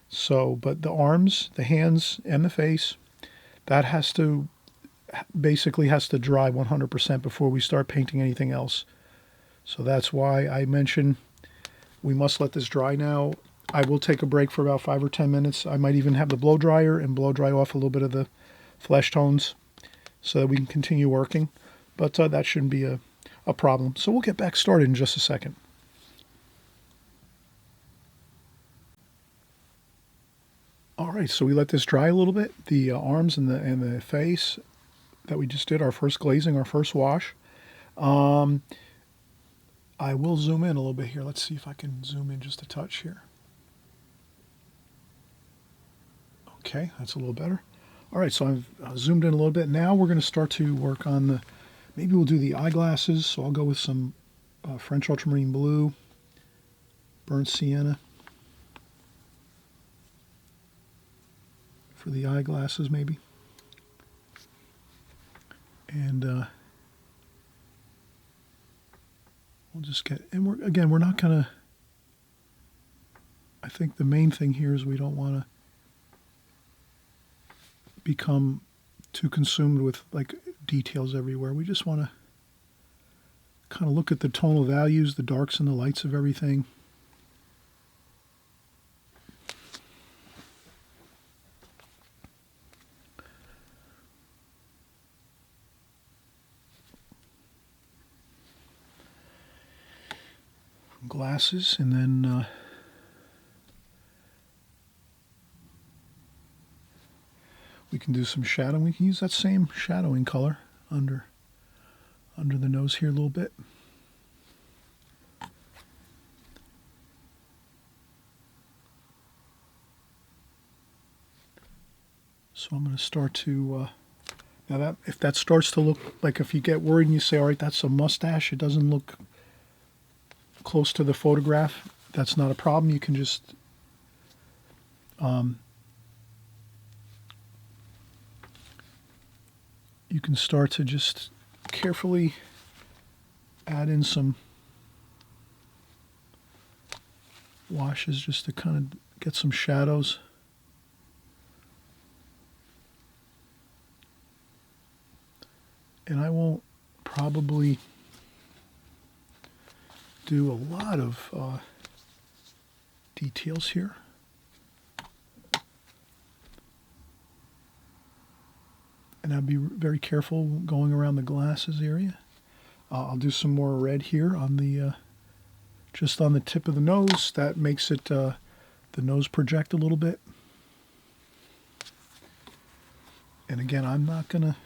So, but the arms, the hands, and the face, that basically has to dry 100% before we start painting anything else. So that's why I mentioned we must let this dry now. I will take a break for about 5 or 10 minutes. I might even have the blow dryer and blow dry off a little bit of the flesh tones so that we can continue working. But that shouldn't be a problem. So we'll get back started in just a second. All right, so we let this dry a little bit, the arms and the face that we just did, our first glazing, our first wash. I will zoom in a little bit here. Let's see if I can zoom in just a touch here. Okay, that's a little better. All right, so I've zoomed in a little bit. Now we're going to start to work on maybe we'll do the eyeglasses. So I'll go with some French ultramarine blue, burnt sienna for the eyeglasses maybe. And we'll just we're not going to, I think the main thing here is we don't want to become too consumed with like details everywhere. We just want to kind of look at the tonal values, the darks and the lights of everything. Glasses, and then we can do some shadowing. We can use that same shadowing color under the nose here a little bit. So I'm going to start to now that if that starts to look like, if you get worried and you say, all right, that's a mustache, it doesn't look close to the photograph, that's not a problem. You can just you can start to just carefully add in some washes just to kind of get some shadows. And I won't probably do a lot of details here. And I'll be very careful going around the glasses area. I'll do some more red here on the just on the tip of the nose. That makes it the nose project a little bit. And again, I'm not going to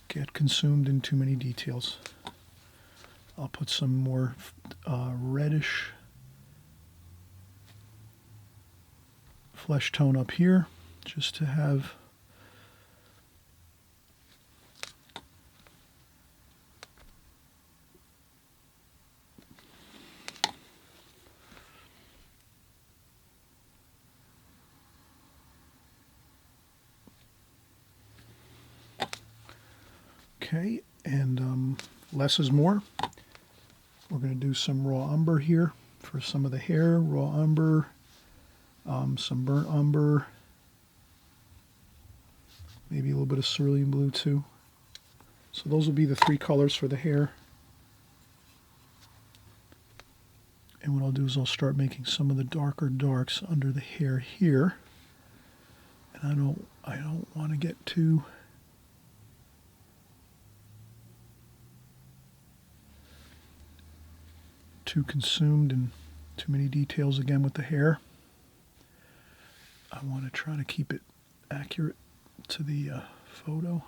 get consumed in too many details. I'll put some more reddish flesh tone up here just to have okay, and less is more. We're going to do some raw umber here for some of the hair, raw umber, some burnt umber, maybe a little bit of cerulean blue too. So those will be the three colors for the hair. And what I'll do is I'll start making some of the darker darks under the hair here. And I don't want to get too consumed in too many details again with the hair. I want to try to keep it accurate to the photo.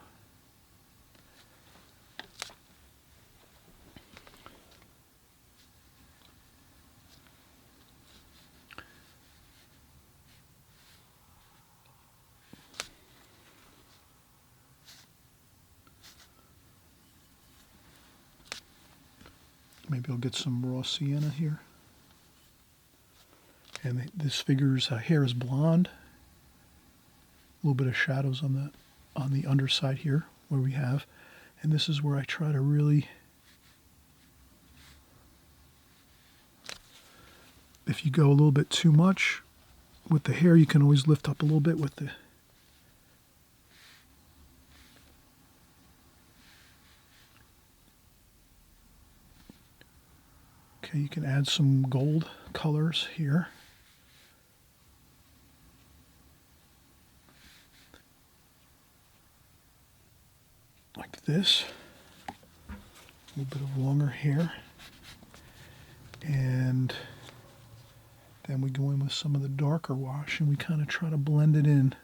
Maybe I'll get some raw sienna here. And this figure's hair is blonde. A little bit of shadows on the underside here where we have. And this is where I try to really, if you go a little bit too much with the hair, you can always lift up a little bit with the okay, you can add some gold colors here. Like this. A little bit of longer hair. And then we go in with some of the darker wash and we kind of try to blend it in,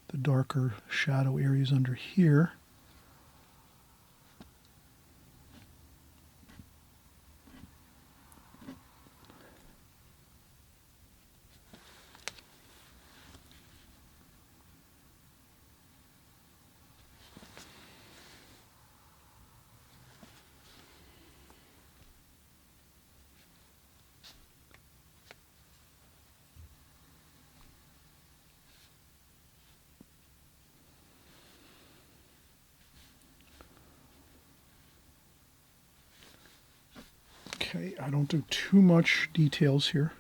the darker shadow areas under here. Okay, I don't do too much details here.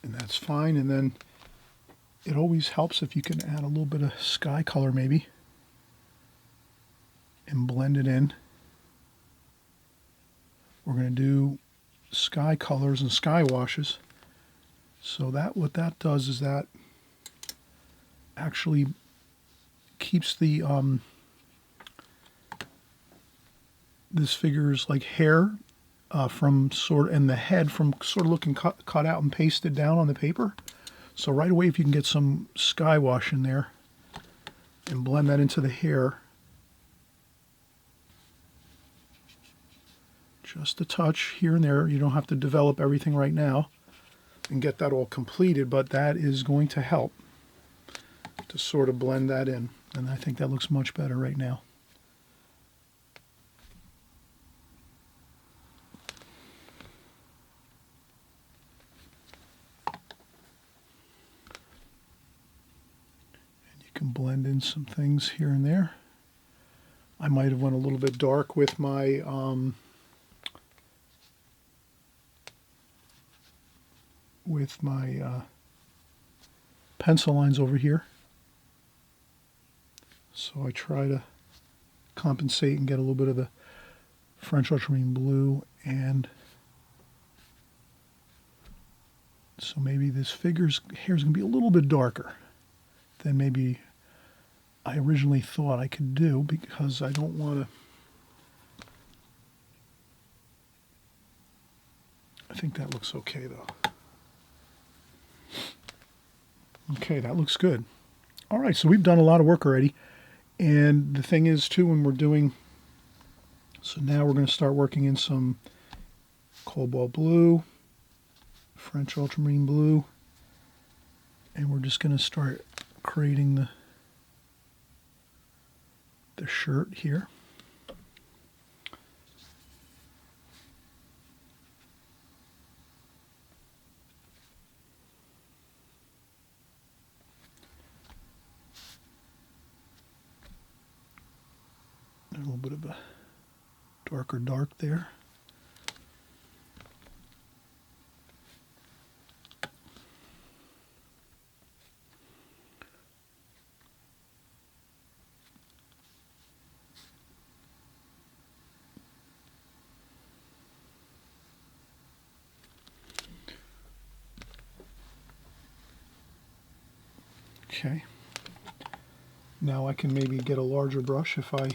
and that's fine. And then it always helps if you can add a little bit of sky color maybe and blend it in. We're going to do sky colors and sky washes. So that what that does is that actually keeps the this figure's like hair from sort and the head from sort of looking cut out and pasted down on the paper. So right away, if you can get some sky wash in there and blend that into the hair, just a touch here and there. You don't have to develop everything right now and get that all completed, but that is going to help to sort of blend that in. And I think that looks much better right now. And you can blend in some things here and there. I might have went a little bit dark with my pencil lines over here. So I try to compensate and get a little bit of the French ultramarine blue, and so maybe this figure's hair is going to be a little bit darker than maybe I originally thought I could do, because I don't want to. I think that looks okay though. Okay, that looks good. All right, so we've done a lot of work already. And the thing is, too, when we're doing, so now we're going to start working in some cobalt blue, French ultramarine blue, and we're just going to start creating the shirt here. A little bit of a darker dark there. Okay. Now I can maybe get a larger brush if I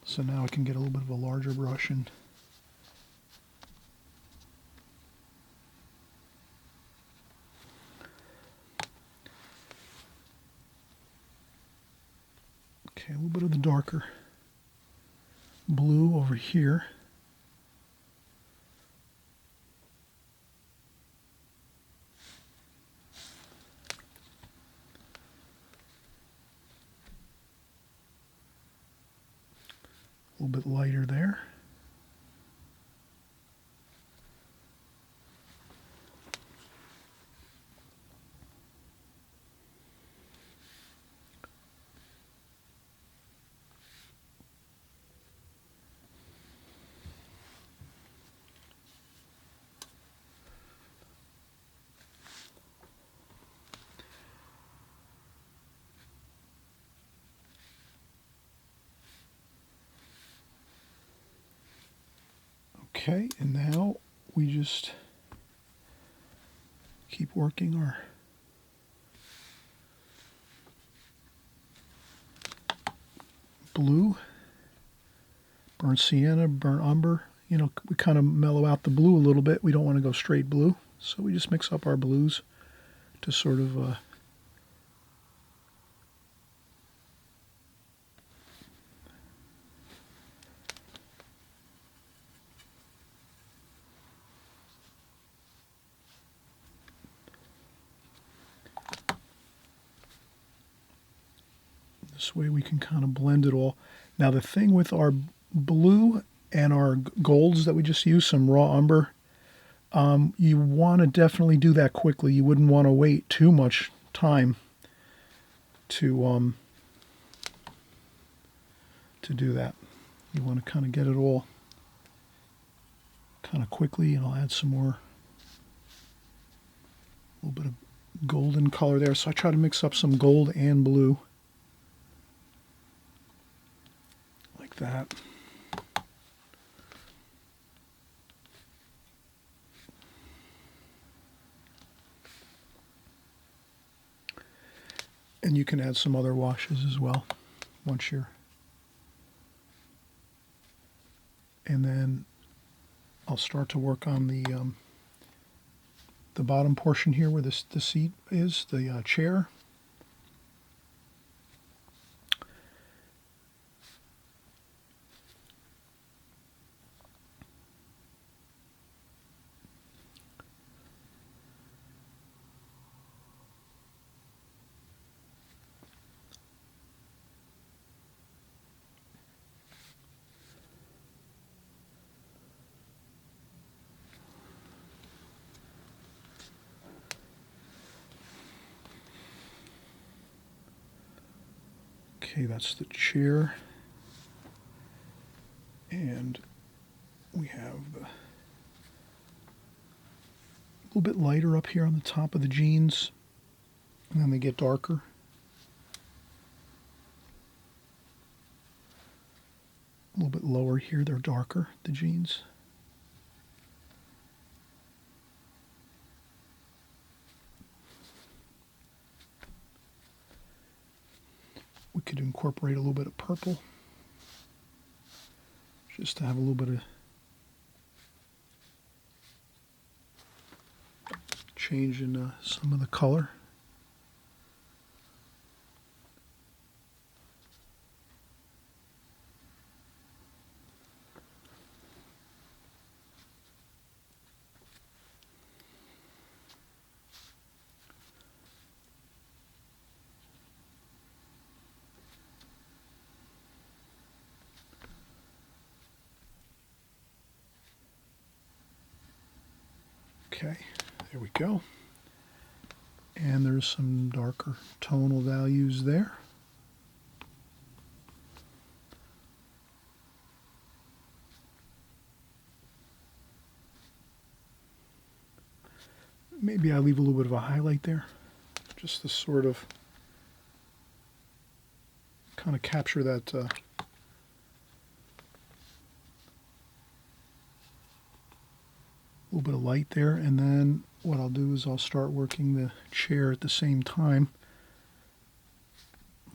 So now I can get a little bit of a larger brush and okay, a little bit of the darker blue over here. A little bit lighter there. Okay, and now we just keep working our blue, burnt sienna, burnt umber. You know, we kind of mellow out the blue a little bit. We don't want to go straight blue, so we just mix up our blues to sort of this way we can kind of blend it all. Now the thing with our blue and our golds that we just used, some raw umber, you want to definitely do that quickly. You wouldn't want to wait too much time to do that. You want to kind of get it all kind of quickly, and I'll add some more, a little bit of golden color there. So I try to mix up some gold and blue like that. And you can add some other washes as well once you're... And then I'll start to work on the bottom portion here where the seat is, the chair. Okay, that's the chair. And we have a little bit lighter up here on the top of the jeans, and then they get darker. A little bit lower here, they're darker, the jeans. We could incorporate a little bit of purple, just to have a little bit of change in some of the color. Okay, there we go. And there's some darker tonal values there. Maybe I leave a little bit of a highlight there, just to sort of kind of capture that little bit of light there. And then what I'll do is I'll start working the chair at the same time,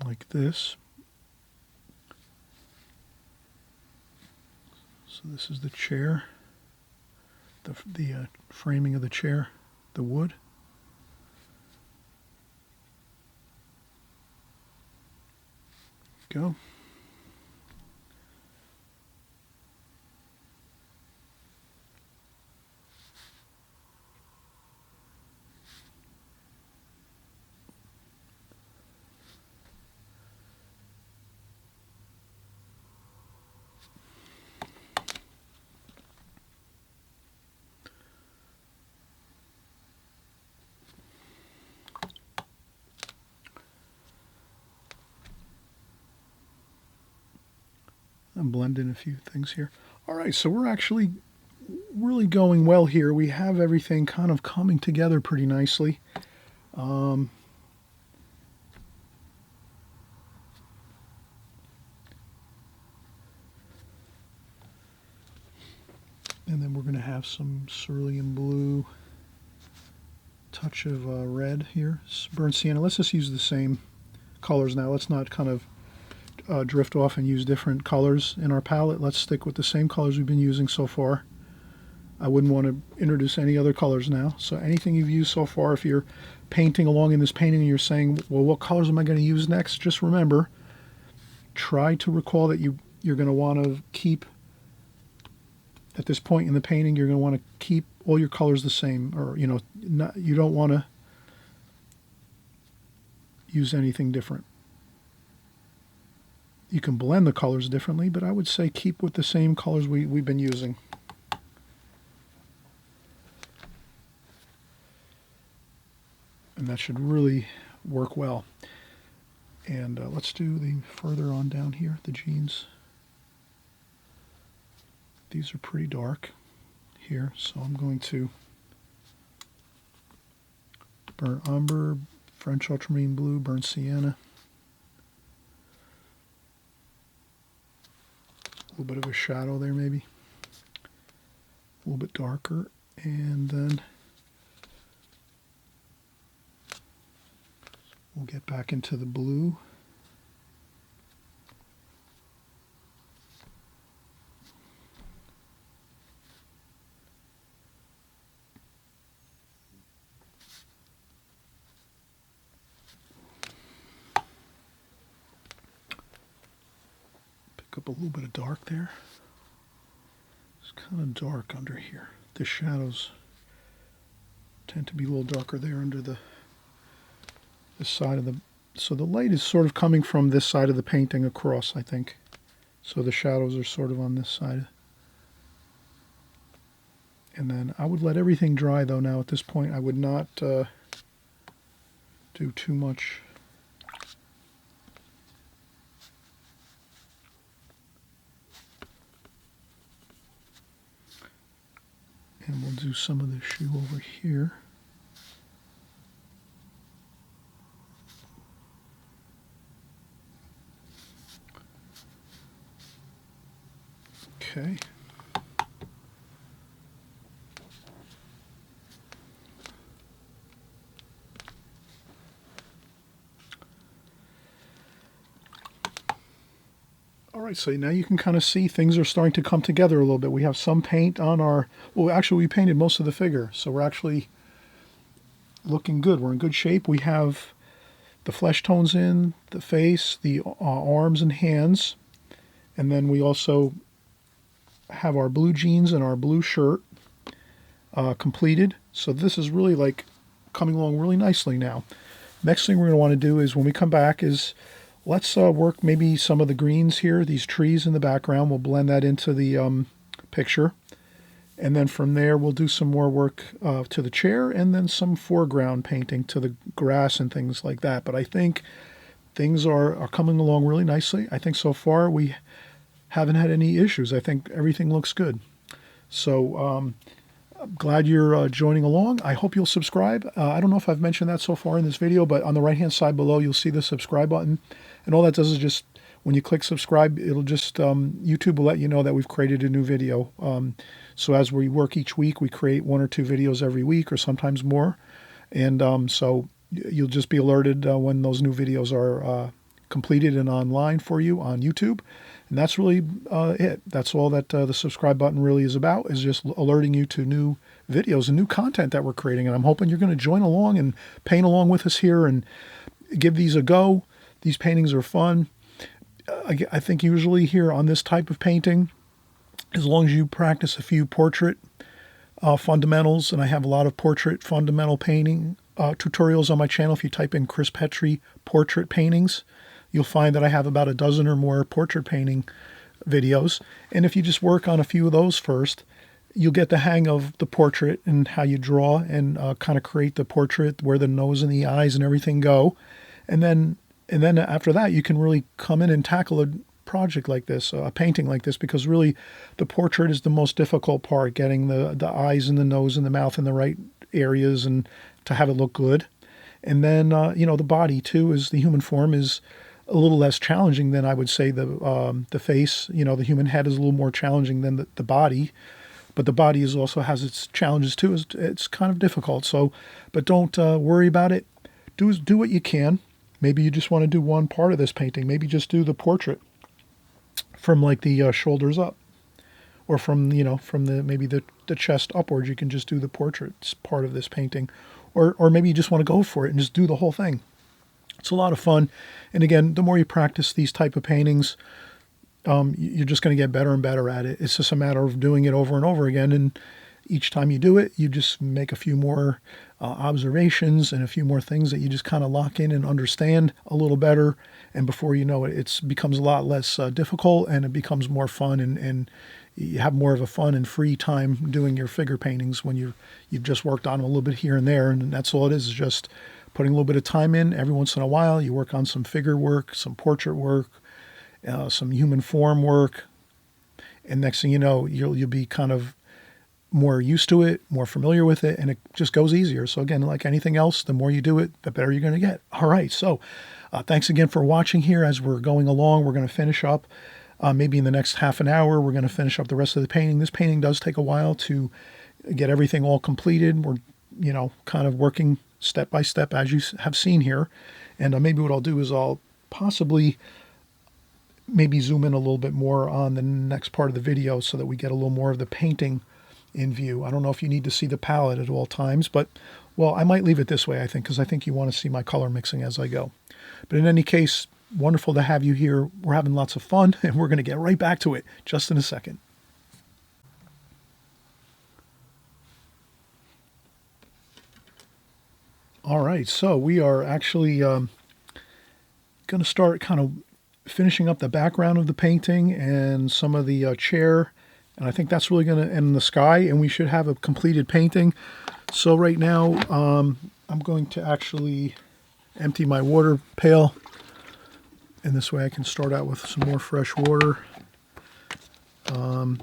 like this. So this is the chair, the framing of the chair, the wood. Go. And blend in a few things here. All right, so we're actually really going well here. We have everything kind of coming together pretty nicely. And then we're going to have some cerulean blue, touch of red here, burnt sienna. Let's just use the same colors now. Let's not kind of drift off and use different colors in our palette. Let's stick with the same colors we've been using so far. I wouldn't want to introduce any other colors now. So anything you've used so far, if you're painting along in this painting and you're saying, well, what colors am I going to use next? Just remember, try to recall that you're going to want to keep, at this point in the painting, you're going to want to keep all your colors the same, or you don't want to use anything different. You can blend the colors differently, but I would say keep with the same colors we've been using. And that should really work well. And let's do the further on down here, the jeans. These are pretty dark here, so I'm going to burnt umber, French ultramarine blue, burnt sienna. A little bit of a shadow there maybe. A little bit darker. And then we'll get back into the blue. Up a little bit of dark there. It's kind of dark under here. The shadows tend to be a little darker there under the side of the... So the light is sort of coming from this side of the painting across, I think. So the shadows are sort of on this side. And then I would let everything dry, though, now at this point. I would not do too much. And we'll do some of the shoe over here. Okay. All right, so now you can kind of see things are starting to come together a little bit. We have some paint on our, well, actually we painted most of the figure, so we're actually looking good. We're in good shape. We have the flesh tones in, the face, the arms and hands, and then we also have our blue jeans and our blue shirt completed. So this is really like coming along really nicely now. Next thing we're going to want to do is when we come back is let's work maybe some of the greens here, these trees in the background. We'll blend that into the picture. And then from there, we'll do some more work to the chair and then some foreground painting to the grass and things like that. But I think things are coming along really nicely. I think so far we haven't had any issues. I think everything looks good. So I'm glad you're joining along. I hope you'll subscribe. I don't know if I've mentioned that so far in this video, but on the right-hand side below, you'll see the subscribe button. And all that does is just, when you click subscribe, it'll just, YouTube will let you know that we've created a new video. So as we work each week, we create 1 or 2 videos every week or sometimes more. And so you'll just be alerted when those new videos are completed and online for you on YouTube. And that's really it. That's all that the subscribe button really is about, is just alerting you to new videos and new content that we're creating. And I'm hoping you're going to join along and paint along with us here and give these a go. These paintings are fun. I think usually here on this type of painting, as long as you practice a few portrait fundamentals, and I have a lot of portrait fundamental painting tutorials on my channel. If you type in Chris Petri portrait paintings, you'll find that I have about a dozen or more portrait painting videos. And if you just work on a few of those first, you'll get the hang of the portrait and how you draw and kind of create the portrait, where the nose and the eyes and everything go. And then after that, you can really come in and tackle a project like this, a painting like this, because really the portrait is the most difficult part, getting the eyes and the nose and the mouth in the right areas and to have it look good. And then, the body too, is the human form is a little less challenging than I would say the face. The human head is a little more challenging than the body, but the body also has its challenges too. It's kind of difficult. So, but don't worry about it. Do what you can. Maybe you just want to do one part of this painting. Maybe just do the portrait from like the shoulders up, or from maybe the chest upwards. You can just do the portrait part of this painting, or maybe you just want to go for it and just do the whole thing. It's a lot of fun. And again, the more you practice these type of paintings, you're just going to get better and better at it. It's just a matter of doing it over and over again. And each time you do it, you just make a few more observations and a few more things that you just kind of lock in and understand a little better. And before you know it, it becomes a lot less difficult, and it becomes more fun, and you have more of a fun and free time doing your figure paintings when you've just worked on them a little bit here and there. And that's all it is just putting a little bit of time in. Every once in a while, you work on some figure work, some portrait work, some human form work. And next thing you know, you'll be kind of more used to it, more familiar with it, and it just goes easier. So again, like anything else, the more you do it, the better you're going to get. All right, so thanks again for watching here. As we're going along, we're going to finish up maybe in the next half an hour. We're going to finish up the rest of the painting. This painting does take a while to get everything all completed. We're, kind of working step by step as you have seen here. And maybe what I'll do is I'll possibly maybe zoom in a little bit more on the next part of the video so that we get a little more of the painting in view. I don't know if you need to see the palette at all times, but, well, I might leave it this way, I think, because I think you want to see my color mixing as I go. But in any case, wonderful to have you here. We're having lots of fun, and we're going to get right back to it just in a second. All right, so we are actually going to start kind of finishing up the background of the painting and some of the chair. And I think that's really going to end the sky, and we should have a completed painting. So right now, I'm going to actually empty my water pail. And this way I can start out with some more fresh water. I'm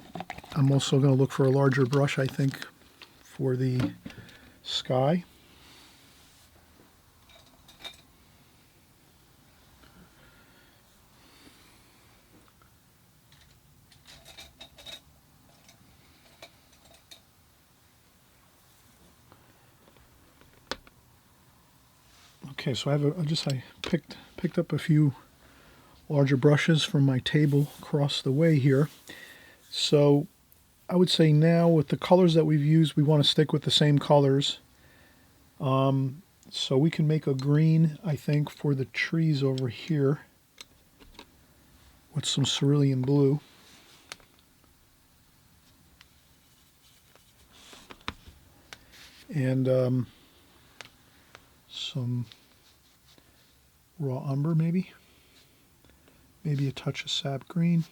also going to look for a larger brush, I think, for the sky. Okay, so I picked up a few larger brushes from my table across the way here. So I would say now with the colors that we've used, we want to stick with the same colors. So we can make a green, I think, for the trees over here with some cerulean blue. And some raw umber, maybe a touch of sap green.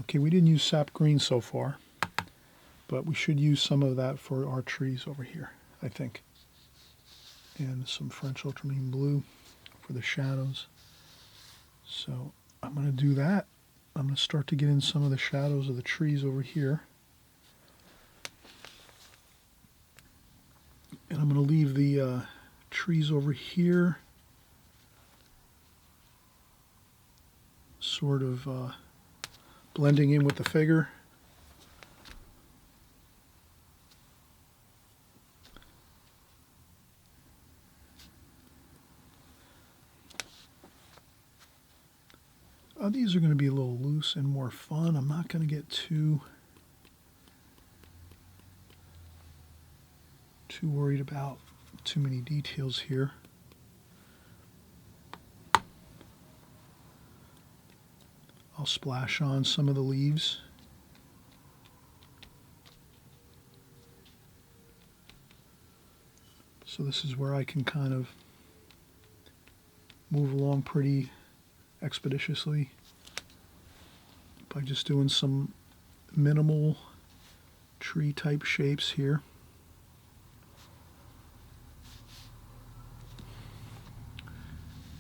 Okay, we didn't use sap green so far, but we should use some of that for our trees over here, I think. And some French ultramarine blue for the shadows. So I'm going to do that. I'm going to start to get in some of the shadows of the trees over here. And I'm going to leave the trees over here sort of blending in with the figure. These are going to be a little loose and more fun. I'm not going to get too worried about too many details here. I'll splash on some of the leaves. So this is where I can kind of move along pretty expeditiously by just doing some minimal tree type shapes here.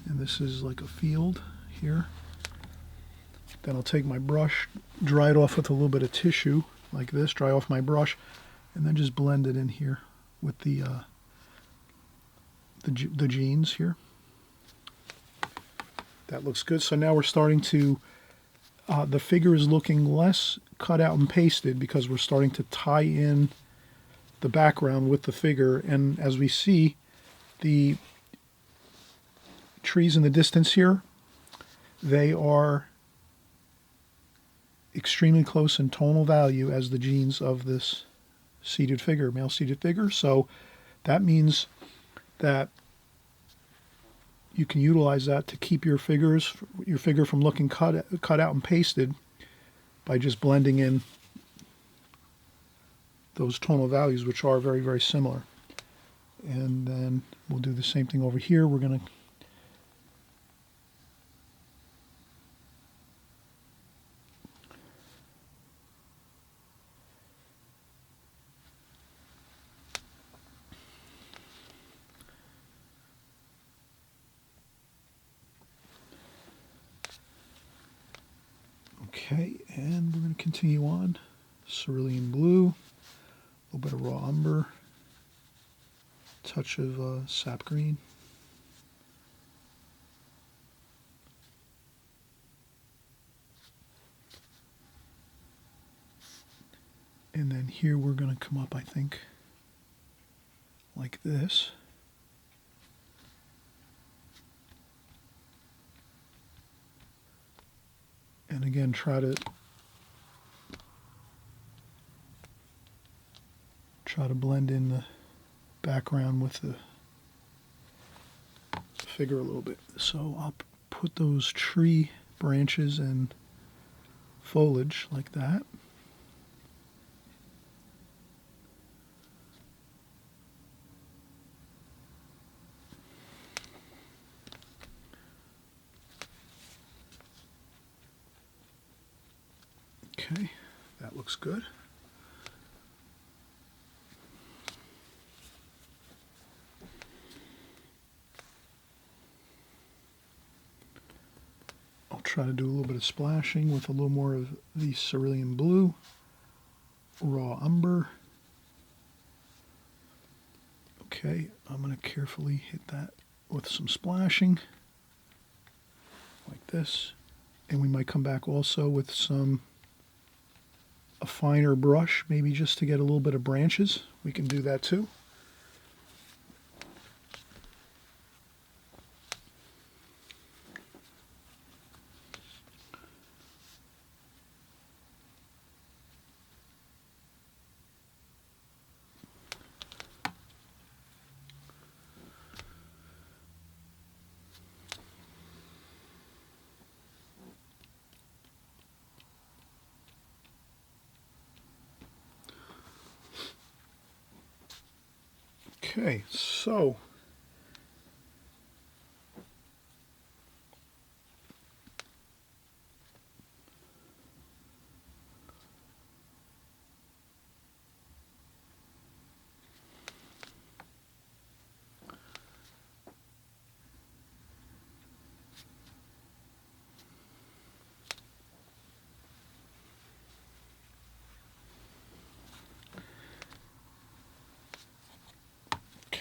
And this is like a field here. Then I'll take my brush, dry it off with a little bit of tissue like this, dry off my brush, and then just blend it in here with the jeans here. That looks good. So now we're starting to, the figure is looking less cut out and pasted because we're starting to tie in the background with the figure. And as we see, the trees in the distance here, they are extremely close in tonal value as the genes of this seated figure, male seated figure. So that means that you can utilize that to keep your figure from looking cut out and pasted by just blending in those tonal values, which are very, very similar. And then we'll do the same thing over here. We're going to Okay, and we're going to continue on. Cerulean blue, a little bit of raw umber, touch of sap green. And then here we're going to come up, I think, like this. And again, try to blend in the background with the figure a little bit. So I'll put those tree branches and foliage like that. Okay, that looks good. I'll try to do a little bit of splashing with a little more of the cerulean blue, raw umber. Okay, I'm going to carefully hit that with some splashing, like this. And we might come back also with a finer brush, maybe just to get a little bit of branches. We can do that too. Okay, so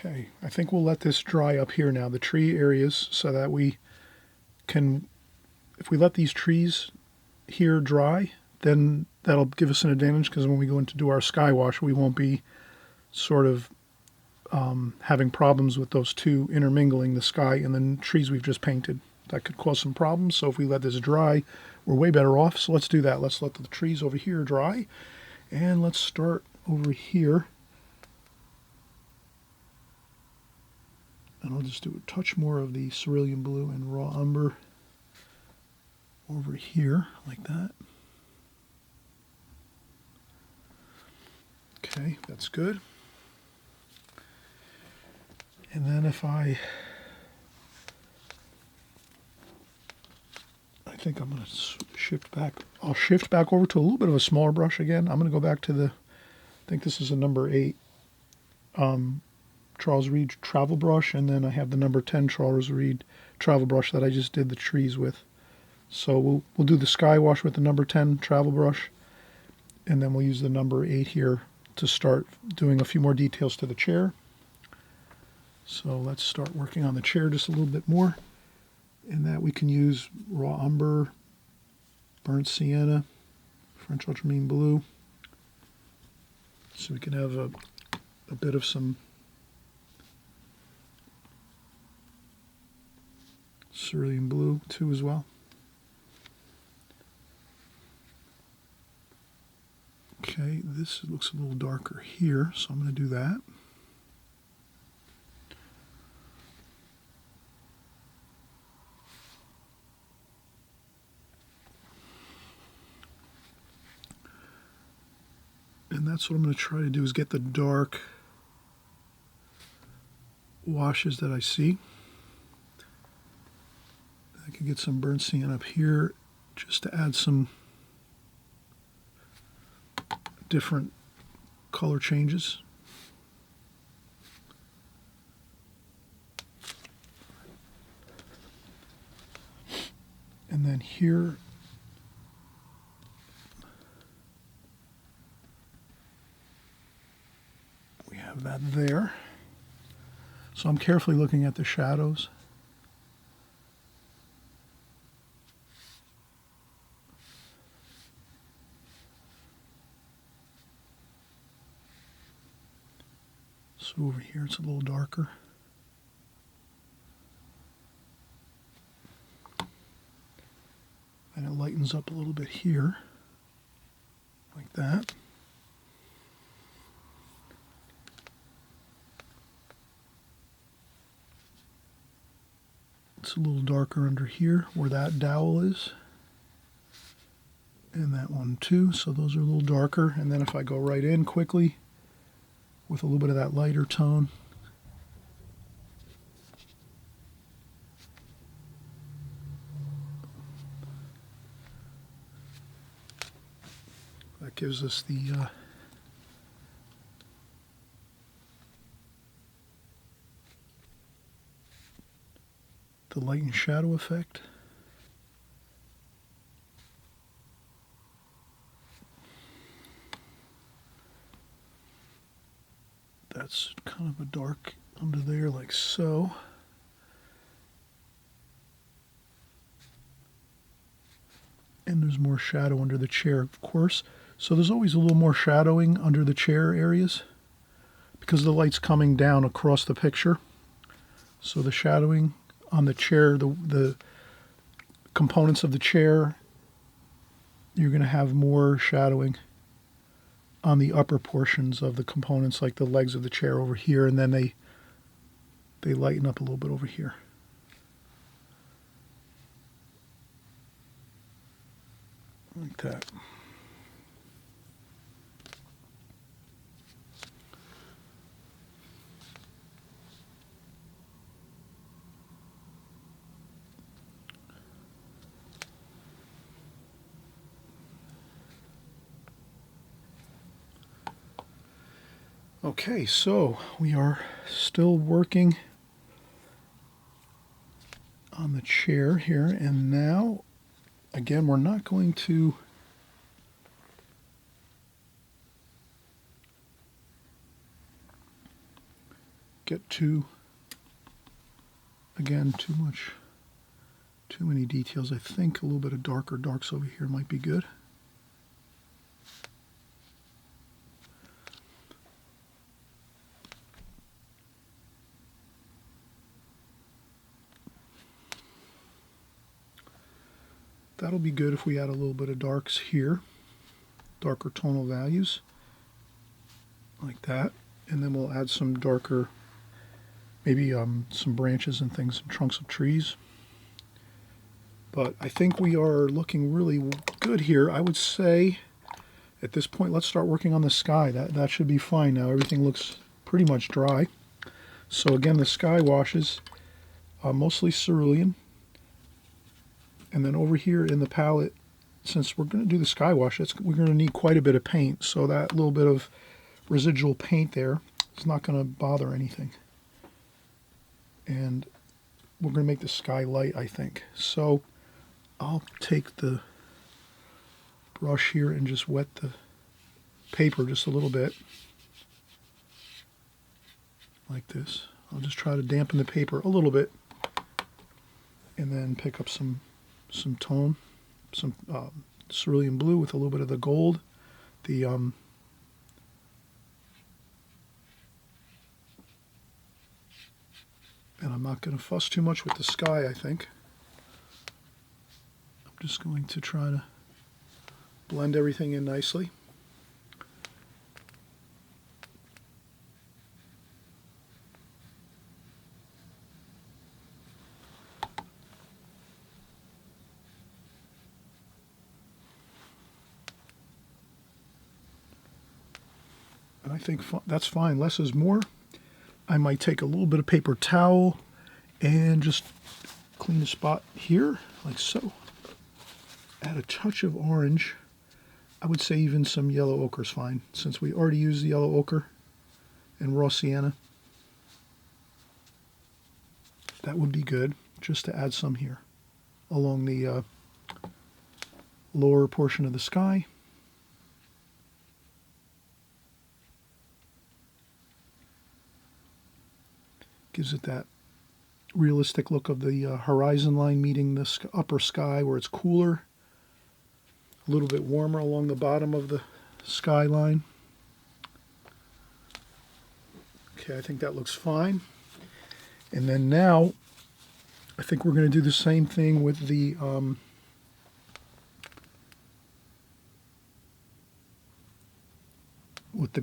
okay, I think we'll let this dry up here now, the tree areas, so that we can, if we let these trees here dry, then that'll give us an advantage, because when we go in to do our sky wash, we won't be sort of having problems with those two intermingling, the sky and the trees we've just painted. That could cause some problems, so if we let this dry, we're way better off. So let's do that. Let's let the trees over here dry, and let's start over here. And I'll just do a touch more of the cerulean blue and raw umber over here, like that. Okay, that's good. And then if I think I'm going to shift back. I'll shift back over to a little bit of a smaller brush again. I'm going to go back to I think this is a number 8 Charles Reed travel brush, and then I have the number 10 Charles Reed travel brush that I just did the trees with. So we'll do the sky wash with the number 10 travel brush, and then we'll use the number 8 here to start doing a few more details to the chair. So let's start working on the chair just a little bit more. In that we can use raw umber, burnt sienna, French ultramarine blue. So we can have a bit of some cerulean blue too as well. Okay, this looks a little darker here, so I'm going to do that. And that's what I'm going to try to do, is get the dark washes that I see. I could get some burnt sienna up here just to add some different color changes. And then here have that there. So I'm carefully looking at the shadows. So over here it's a little darker. And it lightens up a little bit here, like that. It's a little darker under here where that dowel is. And that one too, so those are a little darker. And then if I go right in quickly with a little bit of that lighter tone, that gives us the light and shadow effect. That's kind of a dark under there, like so. And there's more shadow under the chair, of course. So there's always a little more shadowing under the chair areas because the light's coming down across the picture. So the shadowing on the chair, the components of the chair, you're going to have more shadowing on the upper portions of the components, like the legs of the chair over here, and then they lighten up a little bit over here. Like that. Okay, so we are still working on the chair here, and now, again, we're not going to get too many details. I think a little bit of darker darks over here might be good. That'll be good if we add a little bit of darks here, darker tonal values, like that. And then we'll add some darker, maybe some branches and things, some trunks of trees. But I think we are looking really good here. I would say at this point, let's start working on the sky. That should be fine now. Everything looks pretty much dry. So again, the sky washes, mostly cerulean. And then over here in the palette, since we're going to do the sky wash, we're going to need quite a bit of paint. So that little bit of residual paint there is not going to bother anything. And we're going to make the sky light, I think. So I'll take the brush here and just wet the paper just a little bit. Like this. I'll just try to dampen the paper a little bit. And then pick up some tone, some cerulean blue with a little bit of the gold. And I'm not going to fuss too much with the sky, I think. I'm just going to try to blend everything in nicely. And I think that's fine. Less is more. I might take a little bit of paper towel and just clean the spot here, like so. Add a touch of orange. I would say even some yellow ochre is fine, since we already used the yellow ochre and raw sienna. That would be good, just to add some here along the lower portion of the sky. Gives it that realistic look of the horizon line meeting the upper sky where it's cooler, a little bit warmer along the bottom of the skyline. Okay, I think that looks fine. And then now, I think we're going to do the same thing with the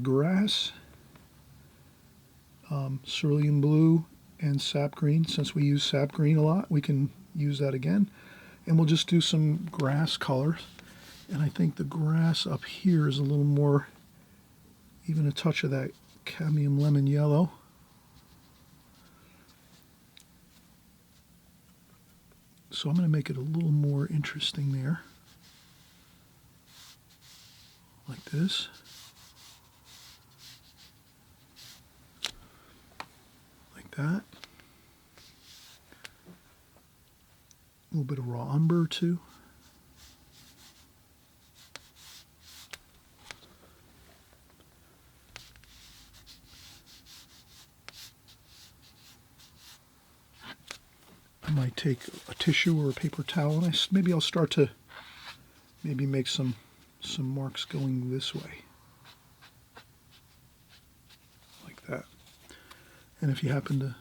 grass, cerulean blue and sap green. Since we use sap green a lot, we can use that again. And we'll just do some grass colors. And I think the grass up here is a little more, even a touch of that cadmium lemon yellow. So I'm going to make it a little more interesting there. Like this. Like that. A little bit of raw umber too. I might take a tissue or a paper towel and maybe I'll start to maybe make some marks going this way. Like that. And if you happen to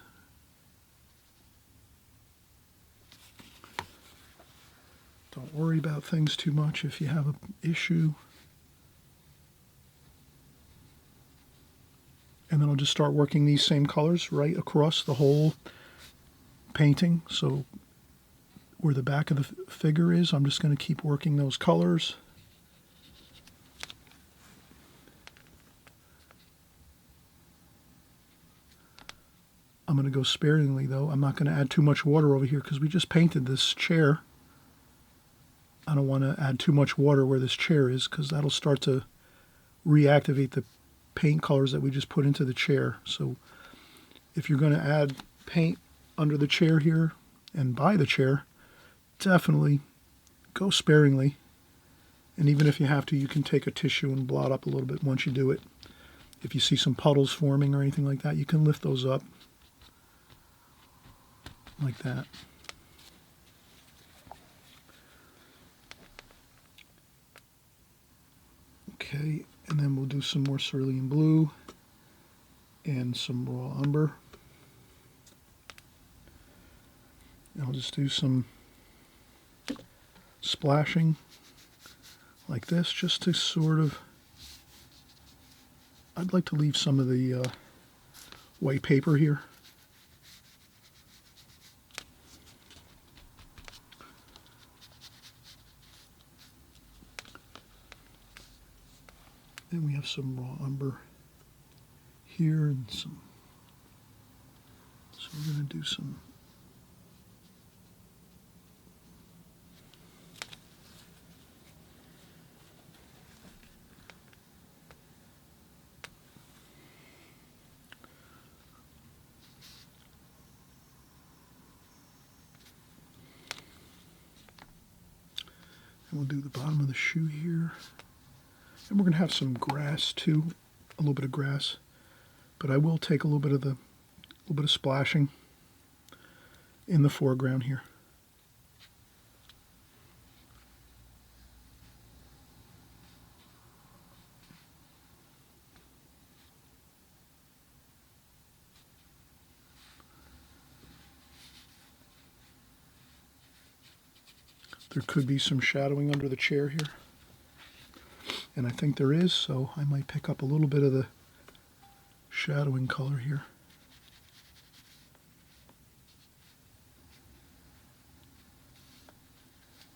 don't worry about things too much if you have an issue. And then I'll just start working these same colors right across the whole painting. So where the back of the figure is, I'm just going to keep working those colors. I'm going to go sparingly though. I'm not going to add too much water over here because we just painted this chair. I don't want to add too much water where this chair is because that'll start to reactivate the paint colors that we just put into the chair. So if you're going to add paint under the chair here and by the chair, definitely go sparingly. And even if you have to, you can take a tissue and blot up a little bit once you do it. If you see some puddles forming or anything like that, you can lift those up like that. Okay, and then we'll do some more cerulean blue and some raw umber. And I'll just do some splashing like this just to sort of, I'd like to leave some of the white paper here. Then we have some raw umber here and some, so we're going to do some and we'll do the bottom of the shoe here. And we're going to have some grass too, a little bit of grass. But I will take a little bit of splashing in the foreground here. There could be some shadowing under the chair here. And I think there is, so I might pick up a little bit of the shadowing color here.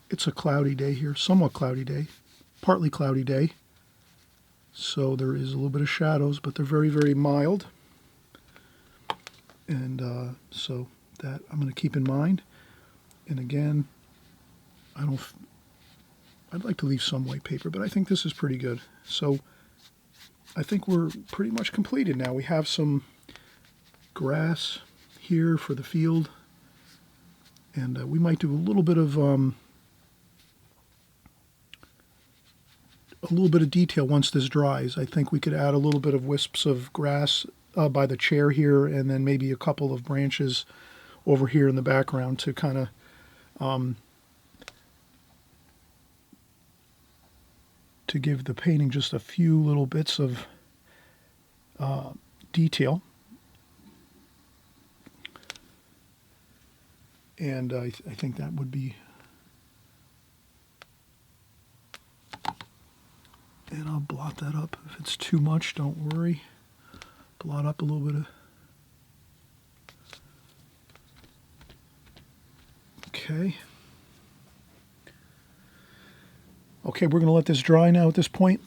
It's a cloudy day here, somewhat cloudy day, partly cloudy day. So there is a little bit of shadows, but they're very, very mild. And so that I'm going to keep in mind. And again, I'd like to leave some white paper, but I think this is pretty good. So I think we're pretty much completed now. We have some grass here for the field, and we might do a little bit of detail once this dries. I think we could add a little bit of wisps of grass by the chair here, and then maybe a couple of branches over here in the background to kind of to give the painting just a few little bits of detail. And I think that would be, and I'll blot that up. If it's too much, don't worry. Blot up a little bit of, okay. Okay, we're going to let this dry now at this point.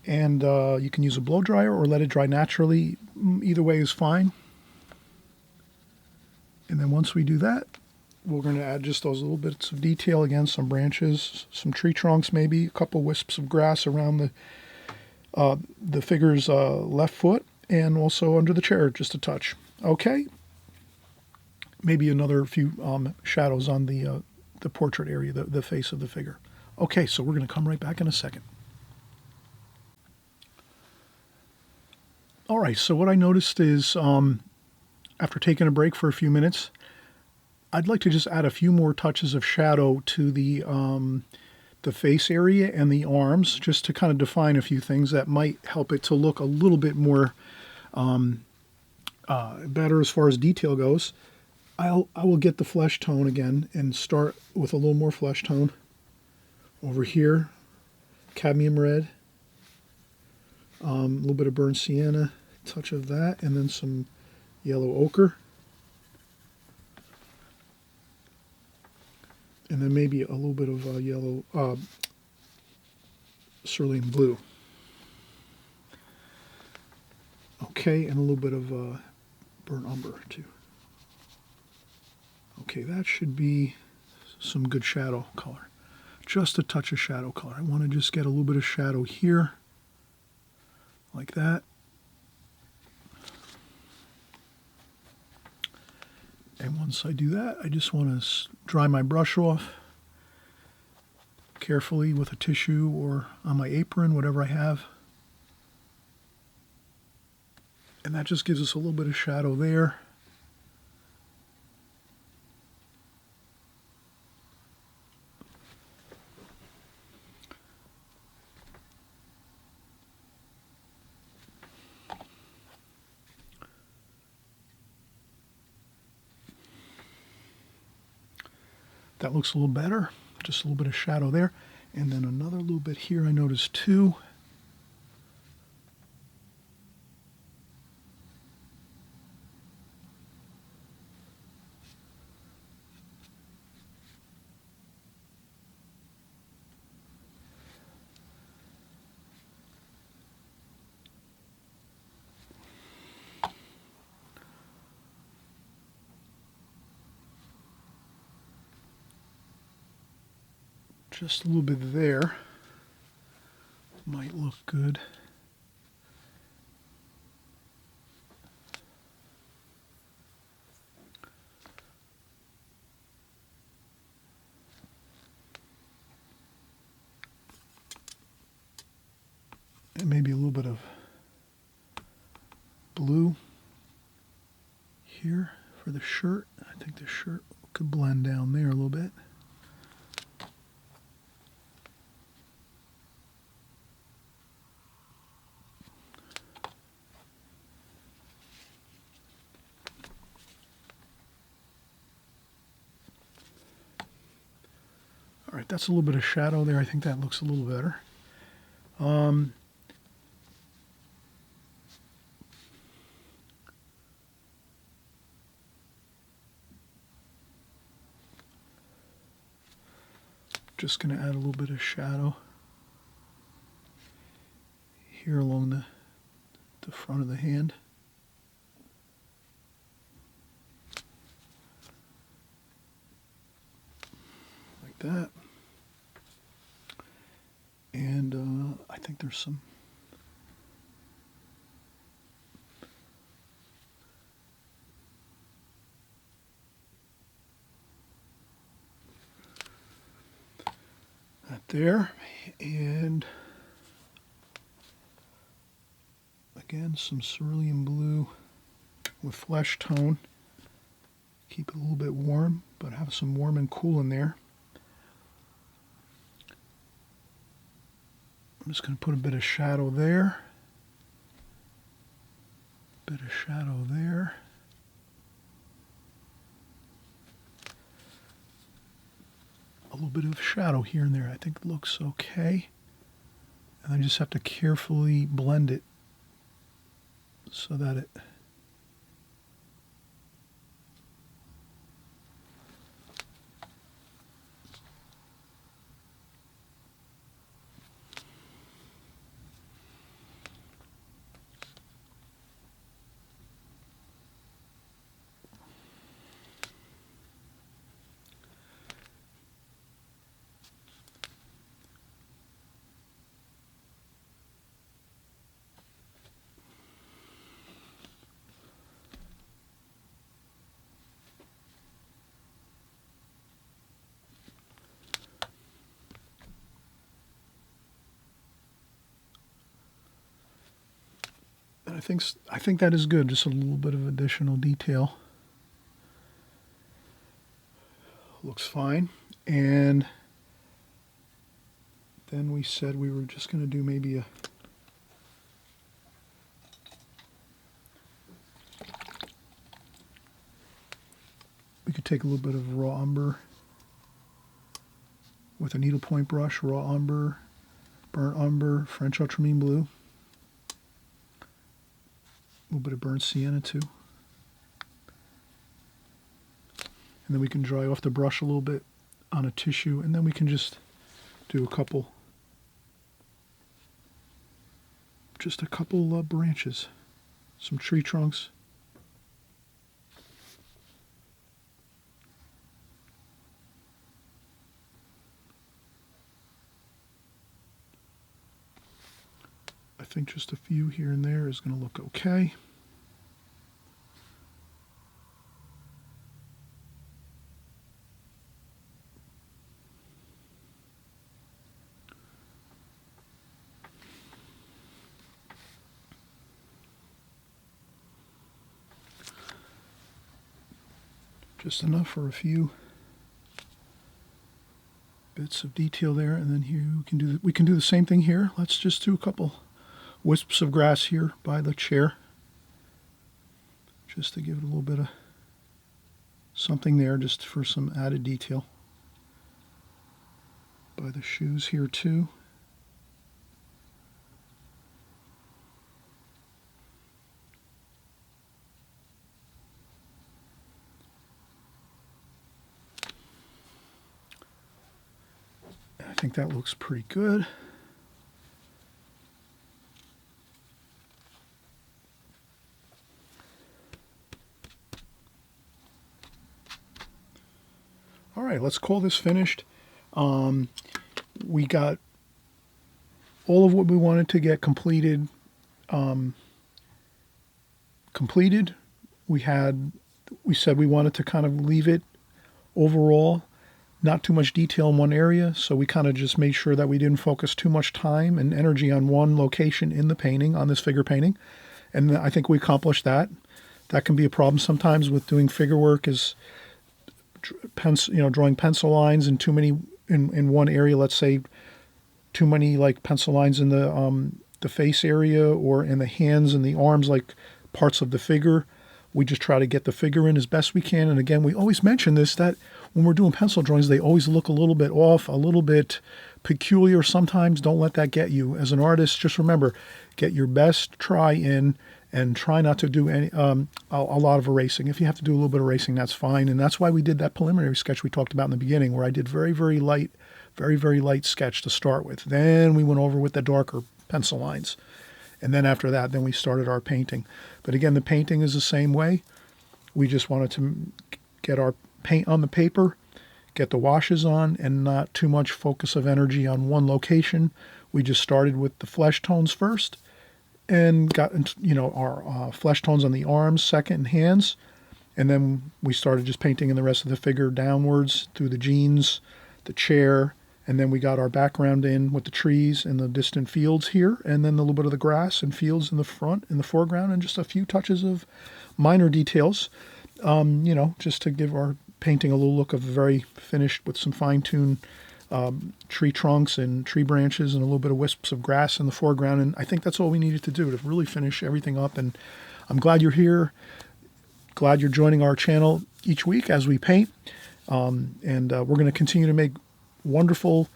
And you can use a blow dryer or let it dry naturally. Either way is fine. And then once we do that, we're going to add just those little bits of detail. Again, some branches, some tree trunks, maybe a couple wisps of grass around the figure's left foot, and also under the chair, just a touch. Okay. Maybe another few shadows on the portrait area, the face of the figure. Okay, so we're going to come right back in a second. All right, so what I noticed is after taking a break for a few minutes, I'd like to just add a few more touches of shadow to the face area and the arms, just to kind of define a few things that might help it to look a little bit more better as far as detail goes. I will get the flesh tone again and start with a little more flesh tone. Over here, cadmium red, a little bit of burnt sienna, touch of that, and then some yellow ochre. And then maybe a little bit of yellow cerulean blue. Okay, and a little bit of burnt umber too. Okay, that should be some good shadow color. Just a touch of shadow color. I want to just get a little bit of shadow here, like that. And once I do that, I just want to dry my brush off carefully with a tissue or on my apron, whatever I have. And that just gives us a little bit of shadow there. That looks a little better, just a little bit of shadow there. And then another little bit here I noticed too. Just a little bit there might look good. And maybe a little bit of blue here for the shirt. I think the shirt could blend down there a little bit. All right, that's a little bit of shadow there. I think that looks a little better. Just going to add a little bit of shadow here along the front of the hand. Like that. And I think there's some that there, and again some cerulean blue with flesh tone. Keep it a little bit warm, but have some warm and cool in there. I'm just going to put a bit of shadow there. Bit of shadow there. A little bit of shadow here and there. I think it looks okay. And I just have to carefully blend it so that it I think that is good, just a little bit of additional detail. Looks fine. And then we said we were just going to do maybe a we could take a little bit of raw umber with a needlepoint brush, raw umber, burnt umber, French ultramarine blue. A little bit of burnt sienna too. And then we can dry off the brush a little bit on a tissue, and then we can just do just a couple branches, some tree trunks. I think just a few here and there is going to look okay. Just enough for a few bits of detail there, and then here we can do the same thing here. Let's just do a couple wisps of grass here by the chair, just to give it a little bit of something there, just for some added detail. By the shoes here too. I think that looks pretty good. All right, let's call this finished. We got all of what we wanted to get completed. We said we wanted to kind of leave it overall, not too much detail in one area, so we kind of just made sure that we didn't focus too much time and energy on one location in the painting, on this figure painting. And I think we accomplished that. That can be a problem sometimes with doing figure work, is drawing pencil lines and too many in one area. Let's say too many like pencil lines in the face area or in the hands and the arms, like parts of the figure. We just try to get the figure in as best we can. And again, we always mention this, that when we're doing pencil drawings, they always look a little bit off, a little bit peculiar sometimes. Don't let that get you. As an artist, just remember, get your best try in and try not to do any a lot of erasing. If you have to do a little bit of erasing, that's fine. And that's why we did that preliminary sketch we talked about in the beginning, where I did very, very light sketch to start with. Then we went over with the darker pencil lines. And then after that, then we started our painting. But again, the painting is the same way. We just wanted to get our paint on the paper, get the washes on, and not too much focus of energy on one location. We just started with the flesh tones first and got our flesh tones on the arms second and hands. And then we started just painting in the rest of the figure downwards through the jeans, the chair, And then we got our background in with the trees and the distant fields here, and then a little bit of the grass and fields in the front, in the foreground, and just a few touches of minor details, just to give our painting a little look of very finished with some fine-tuned tree trunks and tree branches and a little bit of wisps of grass in the foreground. And I think that's all we needed to do to really finish everything up. And I'm glad you're here. Glad you're joining our channel each week as we paint. And we're going to continue to make wonderful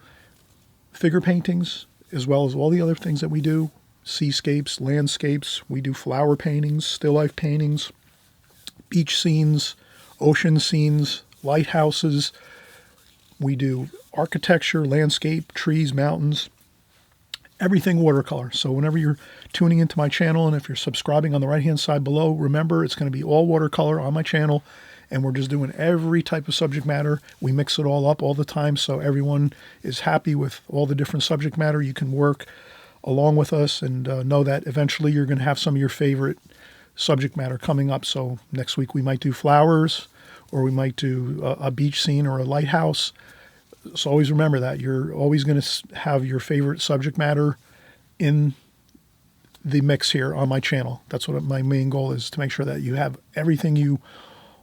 figure paintings, as well as all the other things that we do. Seascapes, landscapes. We do flower paintings, still life paintings, beach scenes, ocean scenes, lighthouses. We do architecture, landscape, trees, mountains, everything watercolor. So whenever you're tuning into my channel, and if you're subscribing on the right-hand side below, remember it's going to be all watercolor on my channel, and we're just doing every type of subject matter. We mix it all up all the time, so everyone is happy with all the different subject matter. You can work along with us and know that eventually you're going to have some of your favorite subject matter coming up. So next week we might do flowers, or we might do a beach scene or a lighthouse. So always remember that you're always going to have your favorite subject matter in the mix here on my channel. That's what my main goal is, to make sure that you have everything you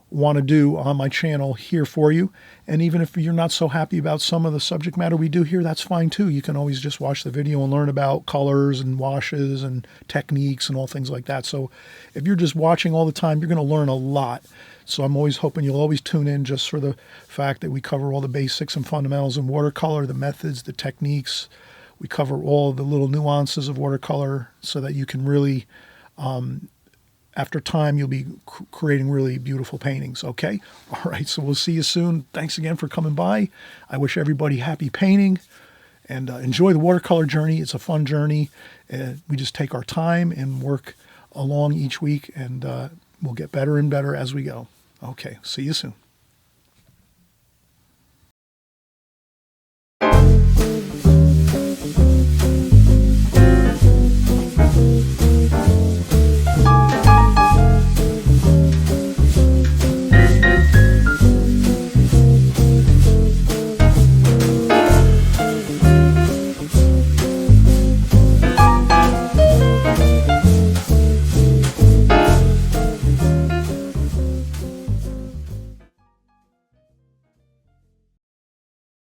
want to do on my channel here for you. And even if you're not so happy about some of the subject matter we do here, that's fine too. You can always just watch the video and learn about colors and washes and techniques and all things like that. So if you're just watching all the time, you're going to learn a lot. So I'm always hoping you'll always tune in just for the fact that we cover all the basics and fundamentals in watercolor, the methods, the techniques. We cover all the little nuances of watercolor so that you can really, after time, you'll be creating really beautiful paintings, okay? All right, so we'll see you soon. Thanks again for coming by. I wish everybody happy painting, and enjoy the watercolor journey. It's a fun journey. We just take our time and work along each week, and we'll get better and better as we go. Okay, see you soon.